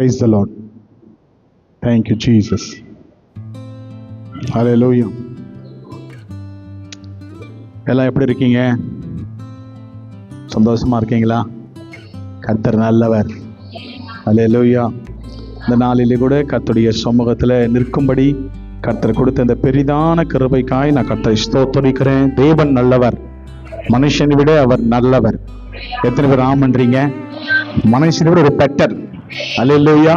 Praise the Lord. Thank you, Jesus. Hallelujah. எல்லாம் எப்படி இருக்கீங்க? சந்தோஷமா இருக்கீங்களா? கர்த்தர் நல்லவர். ஹல்லேலூயா. இந்த நாளிலே கூட கர்த்தருடைய சமூகத்தில் நிற்கும்படி கர்த்தர் கொடுத்த இந்த பெரிதான கிருபைக்காய் நான் கர்த்தரை ஸ்தோத்திரிக்கிறேன். தேவன் நல்லவர், மனுஷனை விட அவர் நல்லவர். எத்தனை பேர் ஆமன்றீங்க? மனுஷனை விட ஒரு better. Hallelujah.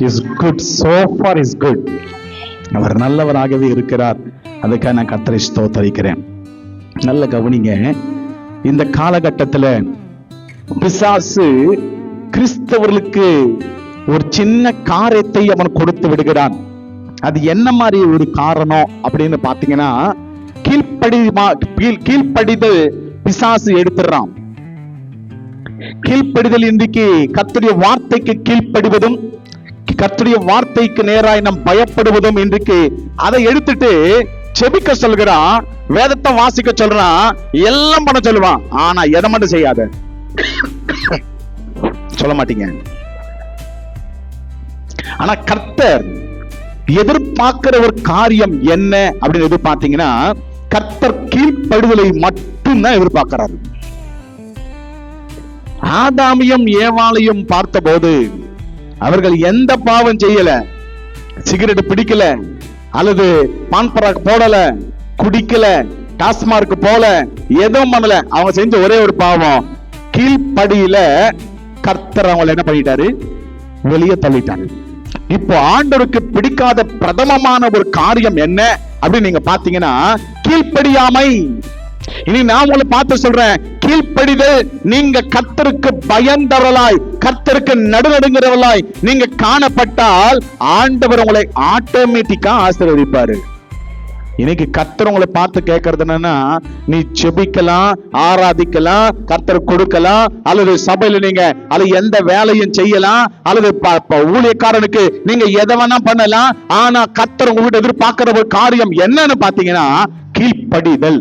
Is good, so far is good. அவர் நல்லவராகவே இருக்கிறார். அதுக்காக நான் கர்த்தரை ஸ்தோத்திரிக்கிறேன். நல்ல கவனிங்க. இந்த காலகட்டத்தில் பிசாசு கிறிஸ்தவர்களுக்கு ஒரு சின்ன காரியத்தை அவன் கொடுத்து விடுகிறான். அது என்ன மாதிரி ஒரு காரணம் அப்படின்னு பாத்தீங்கன்னா, கீழ்ப்படிதல் பிசாசு எடுத்துறான். கீழ்ப்படிதல் இன்றைக்கு கர்த்தருடைய வார்த்தைக்கு கீழ்ப்படிவதும், கர்த்தருடைய வார்த்தைக்கு நேராய் நாம் பயப்படுவதும் இன்றைக்கு அதை எடுத்துட்டு செபிக்க சொல்கிறான், வேதத்தை வாசிக்க சொல்றான், எல்லாம் பண்ண சொல்லுவான். ஆனா எதை மட்டும் செய்யாத சொல்ல மாட்டீங்க. ஆனா கர்த்தர் எதிர்பார்க்கிற ஒரு காரியம் என்ன அப்படின்னு எதிர்பார்த்தீங்கன்னா, கர்த்தர் கீழ்ப்படுதலை மட்டும்தான் எதிர்பார்க்கிறார். ஆதாமியும் ஏவாளையும் பார்த்தபோது அவர்கள் எந்த பாவம் செய்யல, சிகரெட் பிடிக்கல, அல்லது பான்பராக் போடல, குடிக்கல, டாஸ்மார்க் போல, எதுவும் பண்ணல. அவங்க செஞ்ச ஒரே ஒரு பாவம், கீழ்ப்படியில கர்த்தர் அவங்களை என்ன பண்ணிட்டாரு? வெளியே தள்ளிட்டாரு. இப்போ ஆண்டவருக்கு பிடிக்காத பிரதமமான ஒரு காரியம் என்ன அப்படின்னு நீங்க பாத்தீங்கன்னா, கீழ்ப்படியாமை. இனி நான் உங்களை பார்த்து சொல்றேன், கீழ்ப்படிதல். நீங்க கர்த்தருக்கு பயந்தவர்களாய், கர்த்தருக்கு நடுநடுங்கிறவர்களாய் நீங்க காணப்பட்டால் ஆண்டவர் உங்களை ஆட்டோமேட்டிக்கா ஆசீர்வதிப்பாரு. இன்னைக்கு கர்த்தர் உங்களை பார்த்து கேட்கறது என்னன்னா, நீ செபிக்கலாம், ஆராதிக்கலாம், கர்த்தர் கொடுக்கலாம், அல்லது சபையில நீங்க அல்லது எந்த வேலையும் செய்யலாம், அல்லது ஊழியக்காரனுக்கு நீங்க எதை வேணா பண்ணலாம். ஆனா கர்த்தர் உங்ககிட்ட எதிர்பார்க்கிற ஒரு காரியம் என்னன்னு பாத்தீங்கன்னா, கீழ்ப்படிதல்.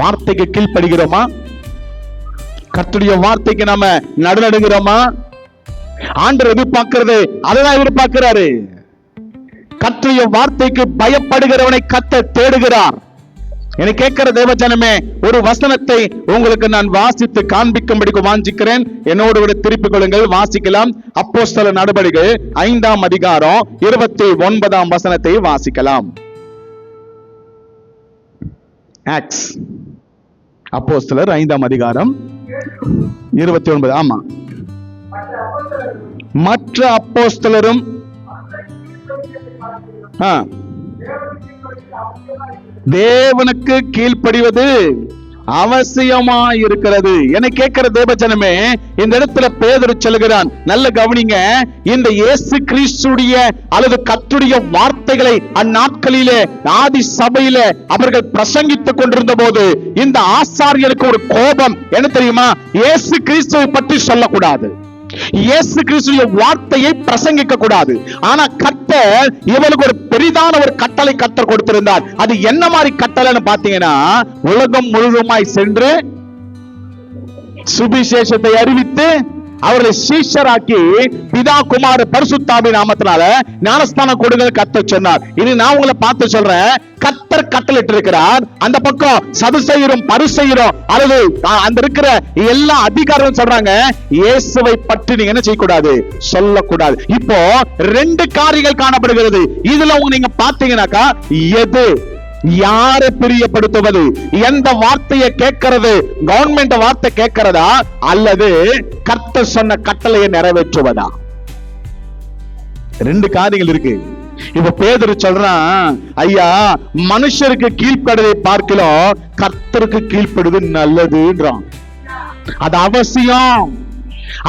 வார்த்தைக்கு கீழ்ப்படுகிறோமா? கர்த்தருடைய வார்த்தைக்கு நாம நடுநடுங்கிறோமா? ஆண்டவர் எதிர்பார்க்கிறது அதான் எதிர்பார்க்கிறாரு. கர்த்தருடைய வார்த்தைக்கு பயப்படுகிறவனை கர்த்தர் தேடுகிறார். என்னை கேட்கிற தேவஜனமே, ஒரு வசனத்தை உங்களுக்கு நான் வாசித்து காண்பிக்கும்படிக்கு வாஞ்சிக்கிறேன். என்னோடு கூட திருப்பிக் கொள்ளுங்கள், வாசிக்கலாம். அப்போஸ்தலர் நடபடிகள் 5ஆம் அதிகாரம் 29ஆம் வசனத்தை வாசிக்கலாம். ஆக்ட்ஸ், அப்போஸ்தலர் 5ஆம் அதிகாரம் 29. ஆமா. மற்ற அப்போஸ்தலரும் தேவனுக்கு கீழ்ப்படிவது அவசியமாய் இருக்கிறது. என்னை கேட்கிற தேவஜனமே, இந்த இடத்துல பேதுரு சொல்கிறான், நல்ல கவனிங்க. இந்த இயேசு கிறிஸ்துடைய அல்லது கர்த்தருடைய வார்த்தைகளை அந்நாட்களிலே ஆதி சபையிலே அவர்கள் பிரசங்கித்துக் கொண்டிருந்த போது இந்த ஆசாரியருக்கு ஒரு கோபம். என்ன தெரியுமா? இயேசு கிறிஸ்துவை பற்றி சொல்லக்கூடாது, இயேசு கிறிஸ்துவின் வார்த்தையை பிரசங்கிக்க கூடாது. ஆனா கர்த்தர் இவளுக்கு ஒரு பெரிதான ஒரு கட்டளை கர்த்தர் கொடுத்திருந்தார். அது என்ன மாதிரி கட்டளைன்னு பாத்தீங்கன்னா, உலகம் முழுவதுமாய் சென்று சுவிசேஷத்தை அறிவித்து அவர்களை சீஷராக்கி பிதா குமார பரிசுத்தாவின் நாமத்தினால ஞானஸ்தானம் கொடுங்க கர்த்தர் சொன்னார். இது நான் உங்களை பார்த்து சொல்றேன், கர்த்தர் கட்டளையிட்டு இருக்கிறார். அந்த பக்கம் சதுசேயரும் பரிசேயரும் அல்லது அந்த இருக்கிற எல்லா அதிகாரிகளும் சொல்றாங்க, இயேசுவை பற்றி நீங்க என்ன செய்யக்கூடாது? சொல்லக்கூடாது. இப்போ 2 காரியங்கள் காணப்படுகிறது. இதுல நீங்க பாத்தீங்கன்னாக்கா, எது யாரை பிரியப்படுத்துவது? எந்த வார்த்தையை கேட்கிறது? கவர்மெண்ட் வார்த்தை கேட்கிறதா அல்லது கர்த்தர் சொன்ன கட்டளையை நிறைவேற்றுவதா? 2 காரியங்கள் இருக்கு. இப்ப பேதுரு சொல்றான், ஐயா, மனுஷருக்கு கீழ்ப்படுவதை பார்க்கலாம், கர்த்தருக்கு கீழ்ப்படுவது நல்லதுன்றான். அது அவசியம்,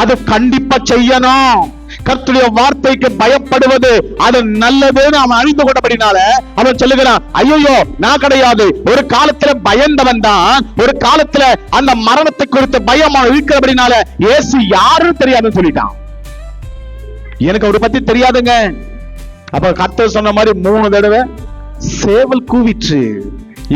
அது கண்டிப்பா செய்யணும். கர்த்தருடைய வார்த்தைக்கு பயப்படுவது அது நல்லதுன்னு அவன் அறிந்து கொண்டபடினால அவன் சொல்லுகிறான், ஐயோ நான் கிடையாது, ஒரு காலத்துல பயந்தவன் தான், ஒரு காலத்துல அந்த மரணத்தை குறித்து பயம் இருக்கிறபடினால இயேசு யாருன்னு தெரியாதுன்னு சொல்லிட்டான். எனக்கு அவரை பத்தி தெரியாதுங்க. அப்ப கர்த்தர் சொன்ன மாதிரி 3 தடவை சேவல் கூவிற்று.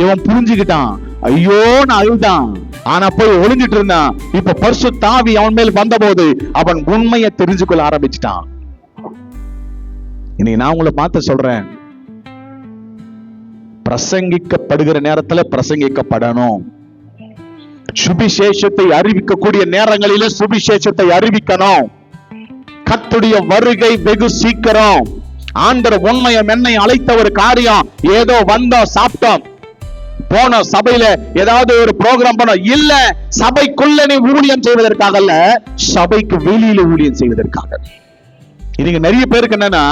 இவன் புரிஞ்சுக்கிட்டான், ஐயோன்னு அழுதான். ஆனா போய் ஒளிஞ்சிட்டு இருந்தான். இப்ப பரிசுத்த ஆவி அவன் மேல் வந்த போது அவன் உண்மையை தெரிஞ்சுக்கொள்ள ஆரம்பிச்சிட்டான். இன்னைக்கு நான் உங்களை பார்த்து சொல்றேன், பிரசங்கிக்கப்படுகிற நேரத்துல பிரசங்கிக்கப்படணும். சுவிசேஷத்தை அறிவிக்கக்கூடிய நேரங்களிலே சுவிசேஷத்தை அறிவிக்கணும். கர்த்தருடைய வருகை வெகு சீக்கிரம். ஆண்டவர் உண்மையை என்னை அழைத்த ஒரு காரியம் ஏதோ வந்தோம் சாப்பிட்டோம் போன சபையில ஏதாவது ஒரு ப்ரோக்ராம் பண்ண இல்ல, சபைக்குள்ள நீ ஊழியம் செய்வதற்காக அல்ல, சபைக்கு வெளியில ஊழியம் செய்வதற்காக. இன்னைக்கு நிறைய பேருக்கு என்னன்னா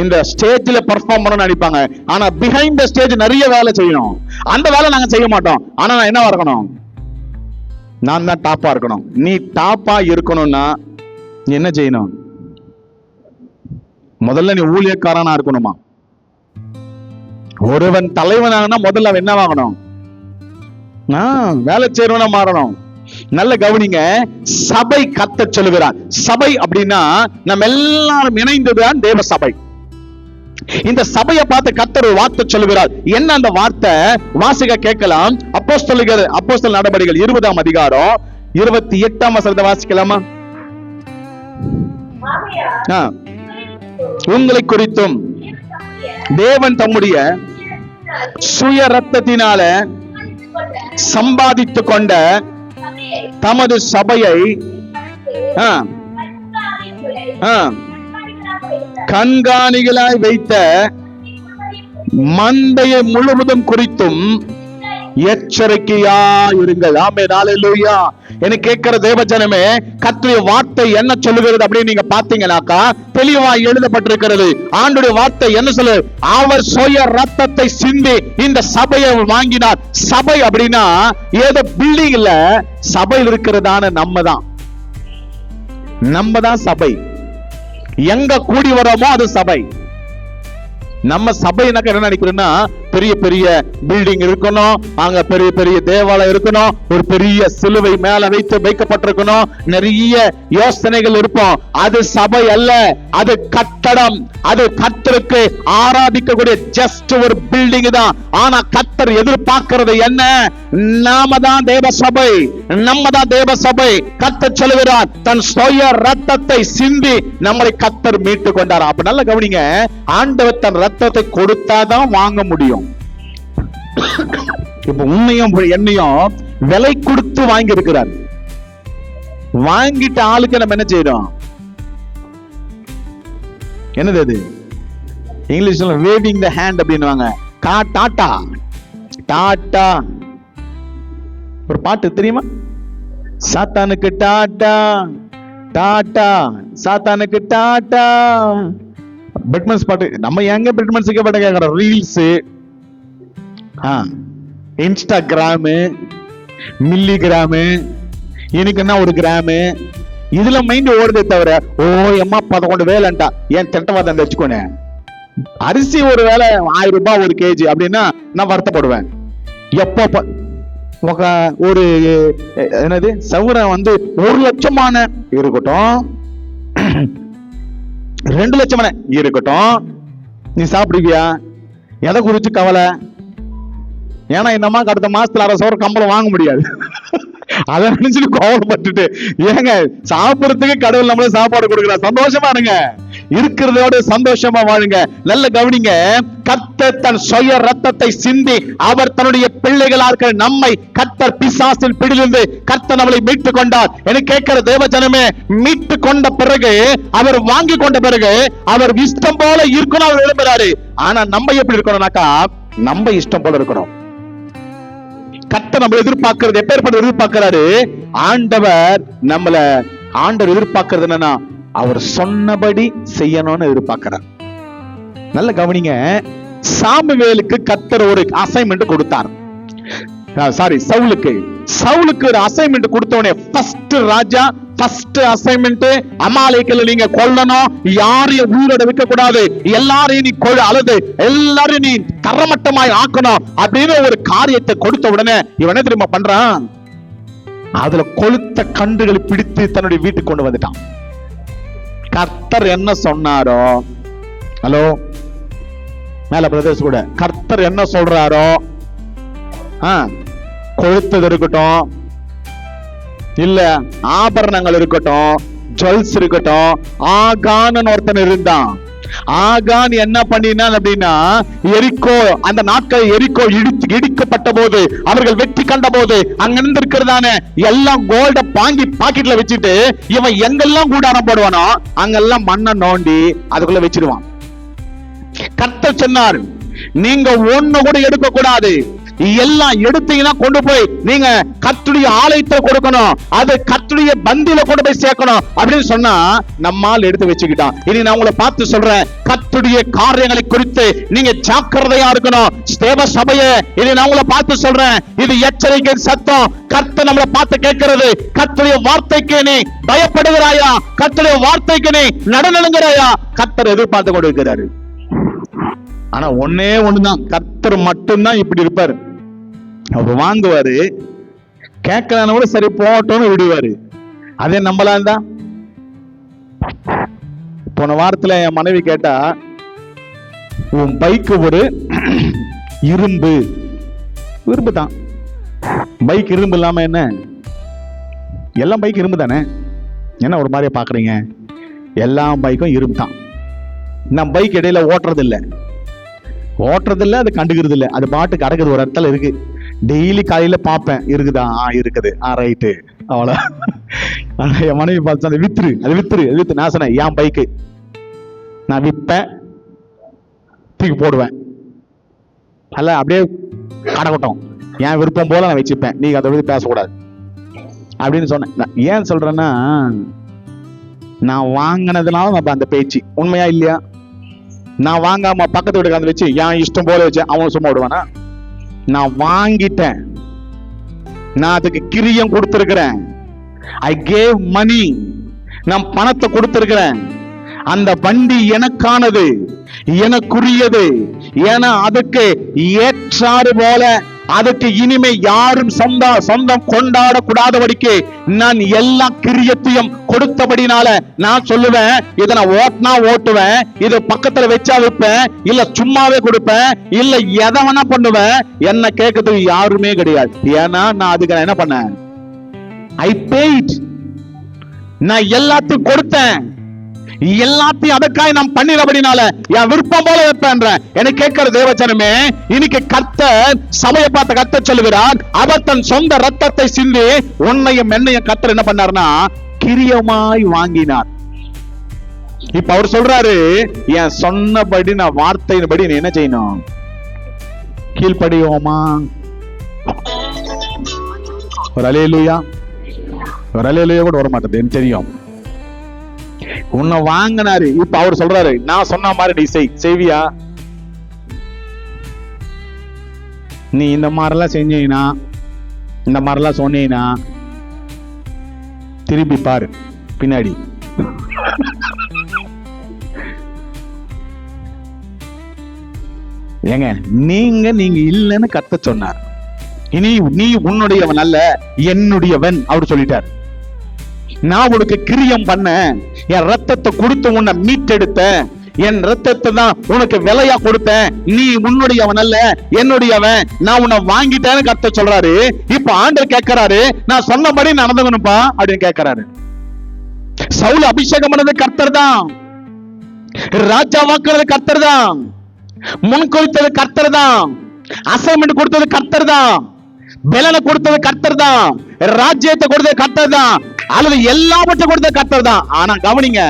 இந்த ஸ்டேஜ்ல பெர்ஃபார்ம் பண்ண நினைப்பாங்க, ஆனா பிஹைண்ட் த ஸ்டேஜ் நிறைய வேலை செய்யணும். அந்த வேலை நாங்க செய்ய மாட்டோம். ஆனா நான் என்னவா இருக்கணும்? நான் தான் டாப்பா இருக்கணும். நீ டாப்பா இருக்கணும்னா நீ என்ன செய்யணும்? முதல்ல நீ ஊழியக்காரனா இருக்கணுமா? ஒருவன் தலைவனாகனா முதல்ல அவன் என்ன வாங்கணும்? வேலை செய்யறவனா மாறணும். நல்ல கவனிங்க, சபை கத்த சொல்லுகிறார். சபை அப்படின்னா நம்ம எல்லாரும் இணைந்ததுதான் தேவ சபை. இந்த சபையை பார்த்து கர்த்தர் ஒரு வார்த்தை சொல்லுகிறார். என்ன அந்த வார்த்தை? வாசிக்க கேட்கலாம். அப்போஸ்தலர் நடபடிகள் 20ஆம் அதிகாரம் 28ஆம் வசனத்தை வாசிக்கலாமா? உங்களை குறித்தும் தேவன் தம்முடைய சுய ரத்தத்தினால சம்பாதித்துக் கொண்ட தமது சபையை கண்காணிகளாய் வைத்த மந்தையை முழுவதும் குறித்தும் எச்சரிக்கையா இருங்கள். ஆமென், ஹல்லேலூயா. என்ன கேட்கிற தேவஜனமே, கர்த்தருடைய வார்த்தை என்ன சொல்லுகிறது அப்படின்னு நீங்க பாத்தீங்கன்னாக்கா தெளிவா எழுதப்பட்டிருக்கிறது. ஆண்டவருடைய வார்த்தை என்ன சொல்லு? அவர் சுய ரத்தத்தை சிந்தி இந்த சபையை வாங்கினார். சபை அப்படின்னா ஏதோ பில்டிங் இல்ல, சபையில் இருக்கிறதான நம்ம தான் சபை. எங்க கூடி வரோமோ அது சபை. நம்ம சபைனாக்க என்ன நினைக்கிறோம்னா பெரிய பெரிய பில்டிங் இருக்கணும், அங்க பெரிய பெரிய தேவாலயம் இருக்கணும், ஒரு பெரிய சிலுவை மேல வைக்கப்பட்டிருக்கணும், நிறைய யோசனைகள் இருப்போம். அது சபை அல்ல, அது கட்டடம். அது கர்த்தருக்கு ஆராதிக்கக்கூடிய ஜஸ்ட் ஒரு பில்டிங் தான். ஆனா கர்த்தர் எதிர்பார்க்கிறது என்ன? நாம தான் தேவ சபை, நம்ம தான் தேவ சபை. கர்த்தர் சொல்லுகிறார், தன் சுய ரத்தத்தை சிந்தி நம்மளை கர்த்தர் மீட்டு கொண்டார். அப்ப நல்ல கவனிங்க, ஆண்டவர் தன் ரத்தத்தை கொடுத்தாதான் வாங்க முடியும். இப்ப உண்மையும் என்னையும் விலை கொடுத்து வாங்கி இருக்கிறார். வாங்கிட்ட ஆளுக்கு நம்ம என்ன செய்யறோம்? என்னது அது? இங்கிலீஷ்ல வேவிங் த ஹேண்ட் அப்படின்னுவாங்க. Tata tata. ஒரு பாட்டு தெரியுமா? சாத்தானுக்கு டாட்டா டாட்டா, சாத்தானுக்கு டாட்டா. பிட்மன்ஸ் பாட்டு. நம்ம எங்க பிட்மன்ஸுக்கு பாட்டு கேட்கறோம்? ரீல்ஸ், இன்ஸ்டாகிராமு, மில்லிகிராமு, எனக்கு என்ன ஒரு கிராமு, இதுல மைண்ட் ஓடுதே தவிர ஓ எம்மா 11 வேலைன்ட்டா ஏன் திட்டவாதம் வச்சுக்கோனே. அரிசி ஒரு வேலை 1000 ரூபாய் ஒரு கேஜி அப்படின்னா நான் வருத்தப்படுவேன். எப்போ ஒரு என்னது சவுரம் 1 லட்சமான இருக்கட்டும், 2 லட்சமான இருக்கட்டும், நீ சாப்பிடுவியா? எதை குறிச்சு கவலை? ஏன்னா என்னமா அடுத்த மாசத்துல 1/2 கம்பளம் வாங்க முடியாது. அதை நினைச்சு கோவப்பட்டுட்டு ஏங்க சாப்பிடுறதுக்கு கடவுள் நம்மள சாப்பாடு கொடுக்கிறார். சந்தோஷமா இருங்க, இருக்கிறதோட சந்தோஷமா வாழுங்க. நல்ல கவனிங்க, கர்த்தர் தன் சுய ரத்தத்தை சிந்தி அவர் தன்னுடைய பிள்ளைகளா இருக்கிற நம்மை கர்த்தர் பிசாசின் பிடியிலிருந்து கர்த்தர் நம்மளை மீட்டு கொண்டார். எனக்கு கேட்கிற தேவ ஜனமே, மீட்டு கொண்ட பிறகு, அவர் வாங்கி கொண்ட பிறகு அவர் இஷ்டம் போல இருக்கணும் அவர் விரும்புறாரு. ஆனா நம்ம எப்படி இருக்கணும்னாக்கா நம்ம இஷ்டம் போல இருக்கணும். கர்த்தர் நம்மளை எதிர்பார்க்கிறது எப்பேற்பட்ட எதிர்பார்க்கிறாரு? ஆண்டவர் எதிர்பார்க்கிறது என்னன்னா அவர் சொன்னபடி செய்யணும்னு எதிர்பார்க்கிறார். நல்ல கவனிங்க, சாமுவேலுக்கு கர்த்தர் ஒரு அசைன்மெண்ட் கொடுத்தார். சவுலுக்கு ஒரு அசைன்மெண்ட் கொடுத்தவனே ஃபர்ஸ்ட் ராஜா ஃபர்ஸ்ட் அசைன்மெண்ட் அமாலேக்கில நீங்க கொல்லணும், யாரையும் உயிரோட வைக்க கூடாது, எல்லாரையும் நீ அல்லது எல்லாரையும் நீ தரமட்டமாய் ஆக்கணும் அப்படின்னு ஒரு காரியத்தை கொடுத்த உடனே இவன் என்ன தெரியுமா பண்றான்? அதுல கொளுத்த கன்றுகளை பிடித்து தன்னுடைய வீட்டுக்கு கொண்டு வந்துட்டான். கர்த்தர் என்ன சொன்னாரோ, ஹலோ மேல பிரதேஷ் கூட, கர்த்தர் என்ன சொல்றாரோ கொழுத்தது இருக்கட்டும், இல்ல ஆபரணங்கள் இருக்கட்டும், ஜுவல்ஸ் இருக்கட்டும். ஆகான் ஒருத்தன் இருந்தான். ஆகான் என்ன பண்ணினான் அப்படின்னா, எரிக்கோ, அந்த நாட்கள் எரிக்கோ இடிக்கப்பட்ட போது, அவர்கள் வெற்றி கண்ட போது, அங்க இருந்திருக்கிறதான எல்லாம் கோல்ட வாங்கி பாக்கெட்ல வச்சுட்டு, இவன் எங்கெல்லாம் கூடாரம் போடுவானோ அங்கெல்லாம் மண்ணை நோண்டி அதுக்குள்ள வச்சிருவான். கர்த்தர் சொன்னார், நீங்க ஒண்ணு கூட எடுக்க கூடாது, எல்லாம் எடுத்தீங்கன்னா கொண்டு போய் நீங்க கர்த்தருடைய ஆலயத்தை கொடுக்கணும், அது கர்த்தருடைய பந்தியில கொண்டு போய் சேர்க்கணும் அப்படின்னு சொன்னா நம்மால் எடுத்து வச்சுக்கிட்டான். இனி நான் உங்களை பார்த்து சொல்றேன், கர்த்தருடைய காரியங்களை குறித்து நீங்க ஜாக்கிரதையா இருக்கணும். தேவ சபையே, இனி நான் உங்களை பார்த்து சொல்றேன், இது எச்சரிக்கை சத்தம். கர்த்தர் நம்மளை பார்த்து கேட்கிறது, கர்த்தருடைய வார்த்தைக்கு நீ பயப்படுகிறாயா? கர்த்தருடைய வார்த்தைக்கு நீ நடனங்கிறாயா? கர்த்தர் எதிர்பார்த்து கொண்டு இருக்கிறாரு. ஆனா ஒன்னே ஒண்ணுதான், கர்த்தர் மட்டும்தான் இப்படி இருப்பாரு. அவர் வாங்குவாரு, கேட்கலான்னு கூட சரி போட்டோன்னு விடுவாரு. அதே நம்பலாம் தான். போன வாரத்துல என் மனைவி கேட்டா, உன் பைக்கு ஒரு இரும்பு தான். பைக் இரும்பு இல்லாம என்ன? எல்லாம் பைக் இரும்பு தானே, என்ன ஒரு மாதிரியா பாக்குறீங்க? எல்லா பைக்கும் இரும்பு தான். நான் பைக் இடையில ஓட்டுறது இல்லை, அது கண்டுக்கிறது இல்லை, அது பாட்டு கிடக்குது ஒரு இடத்துல இருக்கு. டெய்லி காலையில பார்ப்பேன், இருக்குதா? இருக்குது, ரைட்டு, அவ்வளோ. என் மனைவி பார்த்து அது வித்துரு. நான் சொன்னேன், என் பைக்கு நான் விற்பேன், தூக்கி போடுவேன், அல்ல அப்படியே கடக்கட்டும், என் விருப்பம் போல நான் வச்சுப்பேன், நீங்க அதை பத்தி பேசக்கூடாது அப்படின்னு சொன்னேன். ஏன் சொல்றேன்னா, நான் வாங்கினதுனால நம்ம அந்த பேச்சு உண்மையா இல்லையா? நான் வாங்காம பக்கத்து வீட்டுக்கு வந்து வச்சு என் இஷ்டம் போல வச்சு அவன் சும்மா விடுவானா? நான் வாங்கிட்டேன், நான் அதுக்கு கிரியம் கொடுத்திருக்கிறேன். ஐ கேவ் மணி, நான் பணத்தை கொடுத்திருக்கிறேன். அந்த வண்டி எனக்கானது, எனக்குரியது. ஏன்னா அதுக்கு ஏற்றாறு போல, அதுக்கு இனிமே யாரும் சொந்தம் கொண்டாட கூடாதபடிக்கு நான் எல்லா கிரியத்தையும் கொடுத்தபடினால நான் சொல்லுவேன், இதை நான் ஓட்டினா ஓட்டுவேன், இது பக்கத்துல வச்சா வைப்பேன், இல்ல சும்மாவே கொடுப்பேன், இல்ல எதை வேணா பண்ணுவேன், என்ன கேட்கறதுக்கு யாருமே கிடையாது. ஏன்னா நான் அதுக்கு நான் என்ன பண்ணேன்? ஐ பெய்ட். நான் எல்லாத்தையும் கொடுத்தேன், எல்லாத்தையும் அதற்காக நான் பண்ணினபடினால என் விருப்பம் போல வைப்பேன். எனக்கு கேட்கிற தேவச்சனமே, இன்னைக்கு கர்த்தர் சபையை பார்த்த கர்த்தர் சொல்லுகிறார், அவர் தன் சொந்த ரத்தத்தை சிந்தி உன்னையும் என்னையும் கர்த்தர் என்ன பண்ணார்னா கிரியமாய் வாங்கினார். இப்ப அவர் சொல்றாரு, என் சொன்னபடி நான் வார்த்தையின்படி நீ என்ன செய்யணும்? கீழ்ப்படியோமா? ஒரு அல்லேலூயா, ஒரு அல்லேலூயா கூட வர மாட்டேது எனக்கு தெரியும். உன்னை வாங்கினாரு, இப்ப அவர் சொல்றாரு, நான் சொன்ன மாதிரி நீ செய்வியா? நீ இந்த மாதிரிலாம் செஞ்சீங்கன்னா, இந்த மாதிரிலாம் சொன்னீங்கன்னா திருப்பி பாரு பின்னாடி. ஏங்க, நீங்க இல்லைன்னு கர்த்தர் சொன்னார். இனி நீ உன்னுடையவன் அல்ல, என்னுடையவன் அவர் சொல்லிட்டார். நான் உனக்கு கிரியம் பண்ண, என் ரத்தத்தை கொடுத்து உன்னை மீட்டெடுத்த, என் ரத்தத்தை தான் உனக்கு விலையா கொடுத்தேன். நீ உன்னுடையவன் அல்ல, என்னுடையவன், நான் உன்னை வாங்கிட்டேன்னு கர்த்தர் சொல்றாரு. இப்ப ஆண்டவர் கேட்கிறாரு, நான் சொன்னபடி நடந்துக்கணும்பா அப்படின்னு கேட்கிறாரு. சவுல் அபிஷேகம் பண்ணது கர்த்தர் தான், ராஜாவாக்குறது கர்த்தர் தான், முன்குறித்தது கர்த்தர் தான், அசைன்மெண்ட் கொடுத்தது கர்த்தர் தான், பலனை கொடுத்தது கர்த்தர் தான், ராஜ்யத்தை கொடுத்தது கர்த்தர் தான், அல்லது எல்லாவற்றையும் கொடுத்தது கர்த்தர் தான். ஆனா கவனிங்க,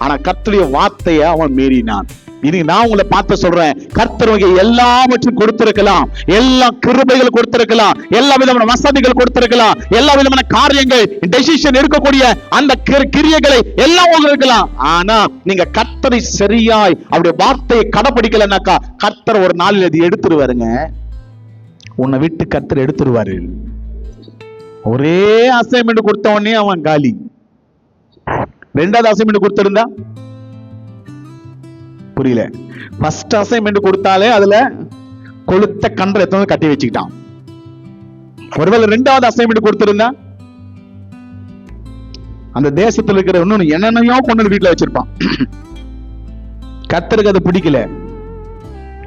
ஆனா கர்த்தருடைய வார்த்தையை அவன் மீறினான். இன்னைக்கு நான் உங்களை பார்த்து சொல்றேன், கர்த்தர் எல்லாவற்றையும் கொடுத்திருக்கலாம், எல்லா கிருபைகள் கொடுத்திருக்கலாம், எல்லா விதமான வசதிகள் கொடுத்திருக்கலாம், எல்லா விதமான காரியங்கள் டெசிஷன் இருக்கக்கூடிய அந்த கிரியைகளை எல்லாம் இருக்கலாம். ஆனா நீங்க கர்த்தரை சரியாய் அவருடைய வார்த்தையை கடைபிடிக்கலன்னாக்கா கர்த்தர் ஒரு நாளில் அது எடுத்துருவாருங்க. உன்னை விட்டு கர்த்தர் எடுத்துருவாரு. ஒரே அசைன்மெண்ட் கொடுத்த உடனே அவன் காலி. ரெண்டாவது அசைன்மெண்ட் கொடுத்திருந்தா புரியல. ஃபர்ஸ்ட் அசைன்மெண்ட் கொடுத்தாலே அதுல கொளுத்த கன்ற எத்தனை கட்டி வச்சுக்கிட்டான். ஒருவேளை ரெண்டாவது அசைன்மெண்ட் கொடுத்திருந்தா அந்த தேசத்துல இருக்கிற இன்னொன்னு என்னென்னையோ கொண்டு வீட்டுல வச்சிருப்பான். கர்த்தருக்கு அது பிடிக்கல,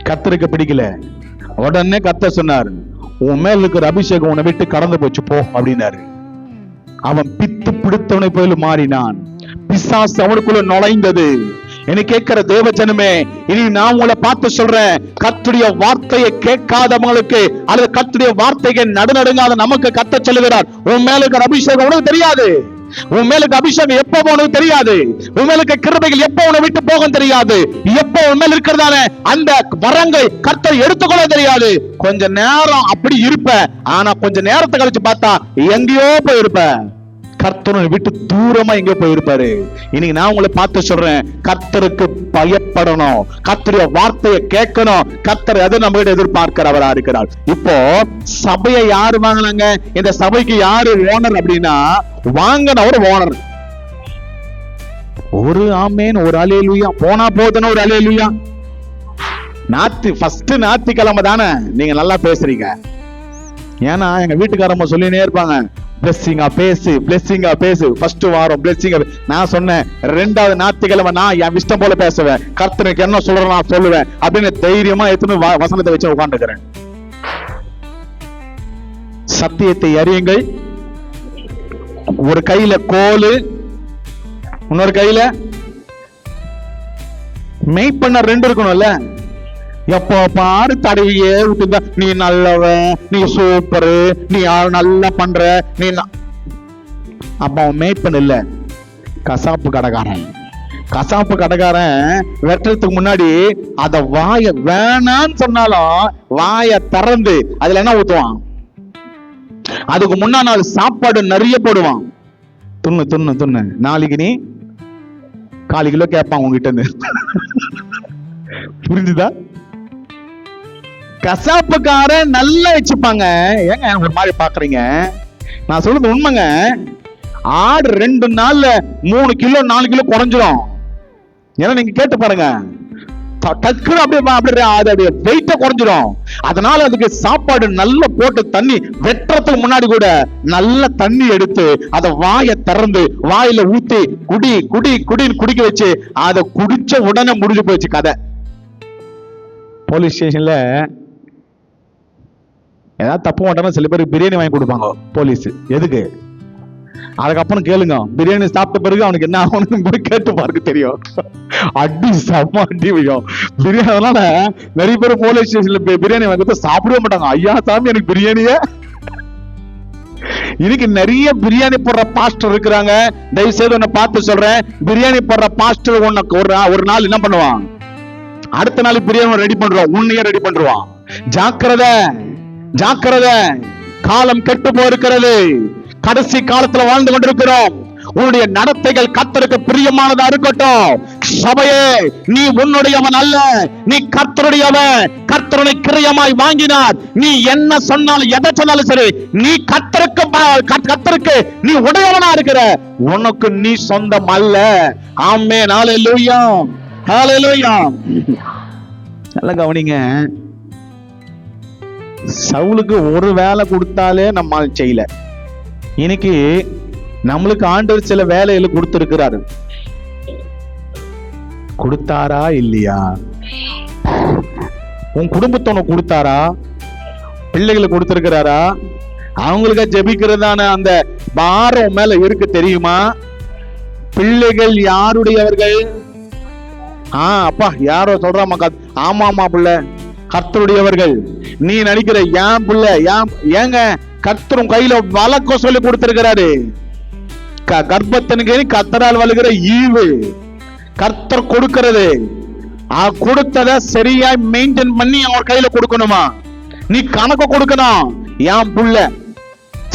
கர்த்தருக்கு பிடிக்கல. உடனே கர்த்தர் சொன்னார், உன் மேல இருக்கிற அபிஷேகம் உன்னை விட்டு கடந்து போச்சு போ அப்படின்னாரு. அவன் பித்து பிடித்தவனை போல மாறினான். பிசாசு அவனுக்குள்ள நுழைந்தது. என்னை கேட்கிற தேவஜனமே, இனி நான் உங்களை பார்த்து சொல்றேன், கர்த்தருடைய வார்த்தையை கேட்காதவங்களுக்கு அல்லது கர்த்தருடைய வார்த்தையை நடுநடுங்காத நமக்கு கர்த்தர் சொல்லுகிறார், உன் மேல இருக்கிற அபிஷேகம் உனக்கு தெரியாது. உன் மேலுக்கு அபிஷேகம் எப்போ உனக்கு தெரியாது. உன் மேலுக்கு கிருபைகள் எப்போ உன்னை விட்டு போக தெரியாது. எப்போ உன் மேல இருக்கிறதான அந்த வரங்கள் கர்த்தர் எடுத்துக்கொள்ள தெரியாது. கொஞ்ச நேரம் அப்படி இருப்ப, ஆனா கொஞ்ச நேரத்தை கழிச்சு பார்த்தா எங்கேயோ போயிருப்ப. கர்த்தரை விட்டு தூரமா எங்க போயிருப்பாரு. இன்னைக்கு நான் உங்களை பார்த்து சொல்றேன், கர்த்தருக்கு பயப்படணும், கர்த்தருடைய வார்த்தையை கேட்கணும். கர்த்தர் எது நம்ம கிட்ட எதிர்பார்க்கிறவரா இருக்கிறார். இப்போ சபையை யாரு வாங்கினாங்க? இந்த சபைக்கு யாரு ஓனர் அப்படின்னா, வாங்கினவர் ஓனர். ஒரு ஆமேன், ஒரு அல்லேலூயா போனா போதுன்னு ஒரு அல்லேலூயா. ஃபர்ஸ்ட் ஞாயிற்றுக்கிழமை தானே நீங்க நல்லா பேசுறீங்க. ஏன்னா எங்க வீட்டுக்காரம்மா சொல்லினே இருப்பாங்க, பிளெஸிங்கா பேசு, பிளெஸிங்கா பேசு. ஃபர்ஸ்ட் வாரம் பிளெஸிங்கா. நான் சொன்னேன், ரெண்டாவது ஞாயிற்றுக்கிழமை நான் என் இஷ்டம் போல பேசுவேன், கர்த்தருக்கு என்ன சொல்றேன் நான் சொல்லுவேன் அப்படின்னு தைரியமா எத்தனை வசனத்தை வச்சு உட்காந்துக்கிறேன். சத்தியத்தை அறியுங்கள். ஒரு கையில கோலு, இன்னொரு கையில மெய்ப்பண்ண ரெண்டு இருக்கணும்ல. எப்போ பாரு தடவையே விட்டுந்தா, நீ நல்லவன், நீ சூப்பரு, நீ நல்லா பண்ற, நீ அப்ப அவன் மேய்ப்பன் இல்ல, கசாப்பு கடைக்காரன். கசாப்பு கடைக்காரன் வெட்டுறதுக்கு முன்னாடி அத வாய வேணான்னு சொன்னாலும் வாய திறந்து அதுல என்ன ஊத்துவான்? அதுக்கு முன்னா நாள் சாப்பாடு நிறைய போடுவான். துண்ணு துண்ணு துண்ணு, நாளைக்கு நீ 4 கிலோ கேட்பான் உங்ககிட்ட இருந்து. புரிஞ்சுதா? கசாப்புக்காரன் நல்லா வச்சுப்பாங்க. ஏங்க ஒரு மாதிரி பாக்குறீங்க? நான் சொல்றது உண்மைங்க. ஆடு 2 நாள்ல 3 கிலோ 4 கிலோ குறைஞ்சிரும். ஏன்னா நீங்க கேட்டு பாருங்க, டக்குனு அப்படியே வெயிட்ட குறைஞ்சிரும். அதனால அதுக்கு சாப்பாடு நல்லா போட்டு தண்ணி வெட்டுறதுக்கு முன்னாடி கூட நல்ல தண்ணி எடுத்து அதை வாயை திறந்து வாயில ஊத்தி குடி குடி குடின்னு குடிக்க வச்சு அதை குடிச்ச உடனே முடிஞ்சு போச்சு கதை. போலீஸ் ஸ்டேஷன்ல ஏதாவது தப்பு மாட்டோம்னா சில பேருக்கு பிரியாணி வாங்கி கொடுப்பாங்க போலீஸ். எதுக்கு? அதுக்கப்புறம் கேளுங்க, பிரியாணி சாப்பிட்ட பிறகு அவனுக்கு என்ன ஆகணும்னு போய் கேட்டு பாருங்க, தெரியும். அடி செம்ம அடி வையும் பிரியாணி. அதனால நிறைய பேர் போலீஸ் ஸ்டேஷன்ல பிரியாணி வாங்கி சாப்பிடவே மாட்டாங்க. ஐயா சாமி எனக்கு பிரியாணியே. இன்னைக்கு நிறைய பிரியாணி போடுற பாஸ்டர் இருக்கிறாங்க. தயவு செய்து உன்னை பார்த்து சொல்றேன், பிரியாணி போடுற பாஸ்டர் உனக்கு ஒரு நாள் என்ன பண்ணுவான்? அடுத்த நாள் பிரியாணி ரெடி பண்றான், உன்னையே ரெடி பண்றான். ஜாக்கிரதை ஜாக்கிரதை, காலம் கெட்டு போயிருக்கிறது. கடைசி காலத்துல வாழ்ந்து கொண்டிருக்கிறோம். உன்னுடைய நடத்தைகள் கர்த்தருக்கு பிரியமானதா இருக்கட்டும். சபையே, நீ உன்னுடையவன் அல்ல, நீ கர்த்தருடையவன். கர்த்தருனை கிரியமாய் வாங்கினார். நீ என்ன சொன்னாலும் எதை சொன்னாலும் சரி, நீ கர்த்தருக்கு நீ உடையவனா இருக்கிற. உனக்கு நீ சொந்தம் அல்ல. ஆமென். ஹல்லேலூயா, ஹல்லேலூயா. நல்லா கவனிங்க. சவுலுக்கு ஒரு வேலை கொடுத்தாலே நம்ம செய்யல. இன்னைக்கு நம்மளுக்கு ஆண்டவர் சில வேலைகளை கொடுத்திருக்கிறாரு. கொடுத்தாரா இல்லையா? உன் குடும்பத்தை உனக்கு கொடுத்தாரா? பிள்ளைகளை கொடுத்திருக்கிறாரா? அவங்களுக்கு ஜெபிக்கிறதான அந்த பாரம் மேல இருக்கு தெரியுமா? பிள்ளைகள் யாருடையவர்கள்? அப்பா யாரோ சொல்றாமா, ஆமாமா பிள்ளை கர்த்தருடையவர்கள். நீ நினைக்கிற ஏன் பிள்ளை ஏங்க கர்த்தரும் கையில வழக்கம் சொல்லி கொடுத்திருக்கிறாரு. கர்ப்பத்தினுக்கு கர்த்தரால் வழுகிற ஈவு கர்த்தர் கொடுக்கிறது. கொடுத்தத சரியா மெயின்டைன் பண்ணி அவர் கையில கொடுக்கணுமா? நீ கணக்கு கொடுக்கணும். ஏன் புள்ள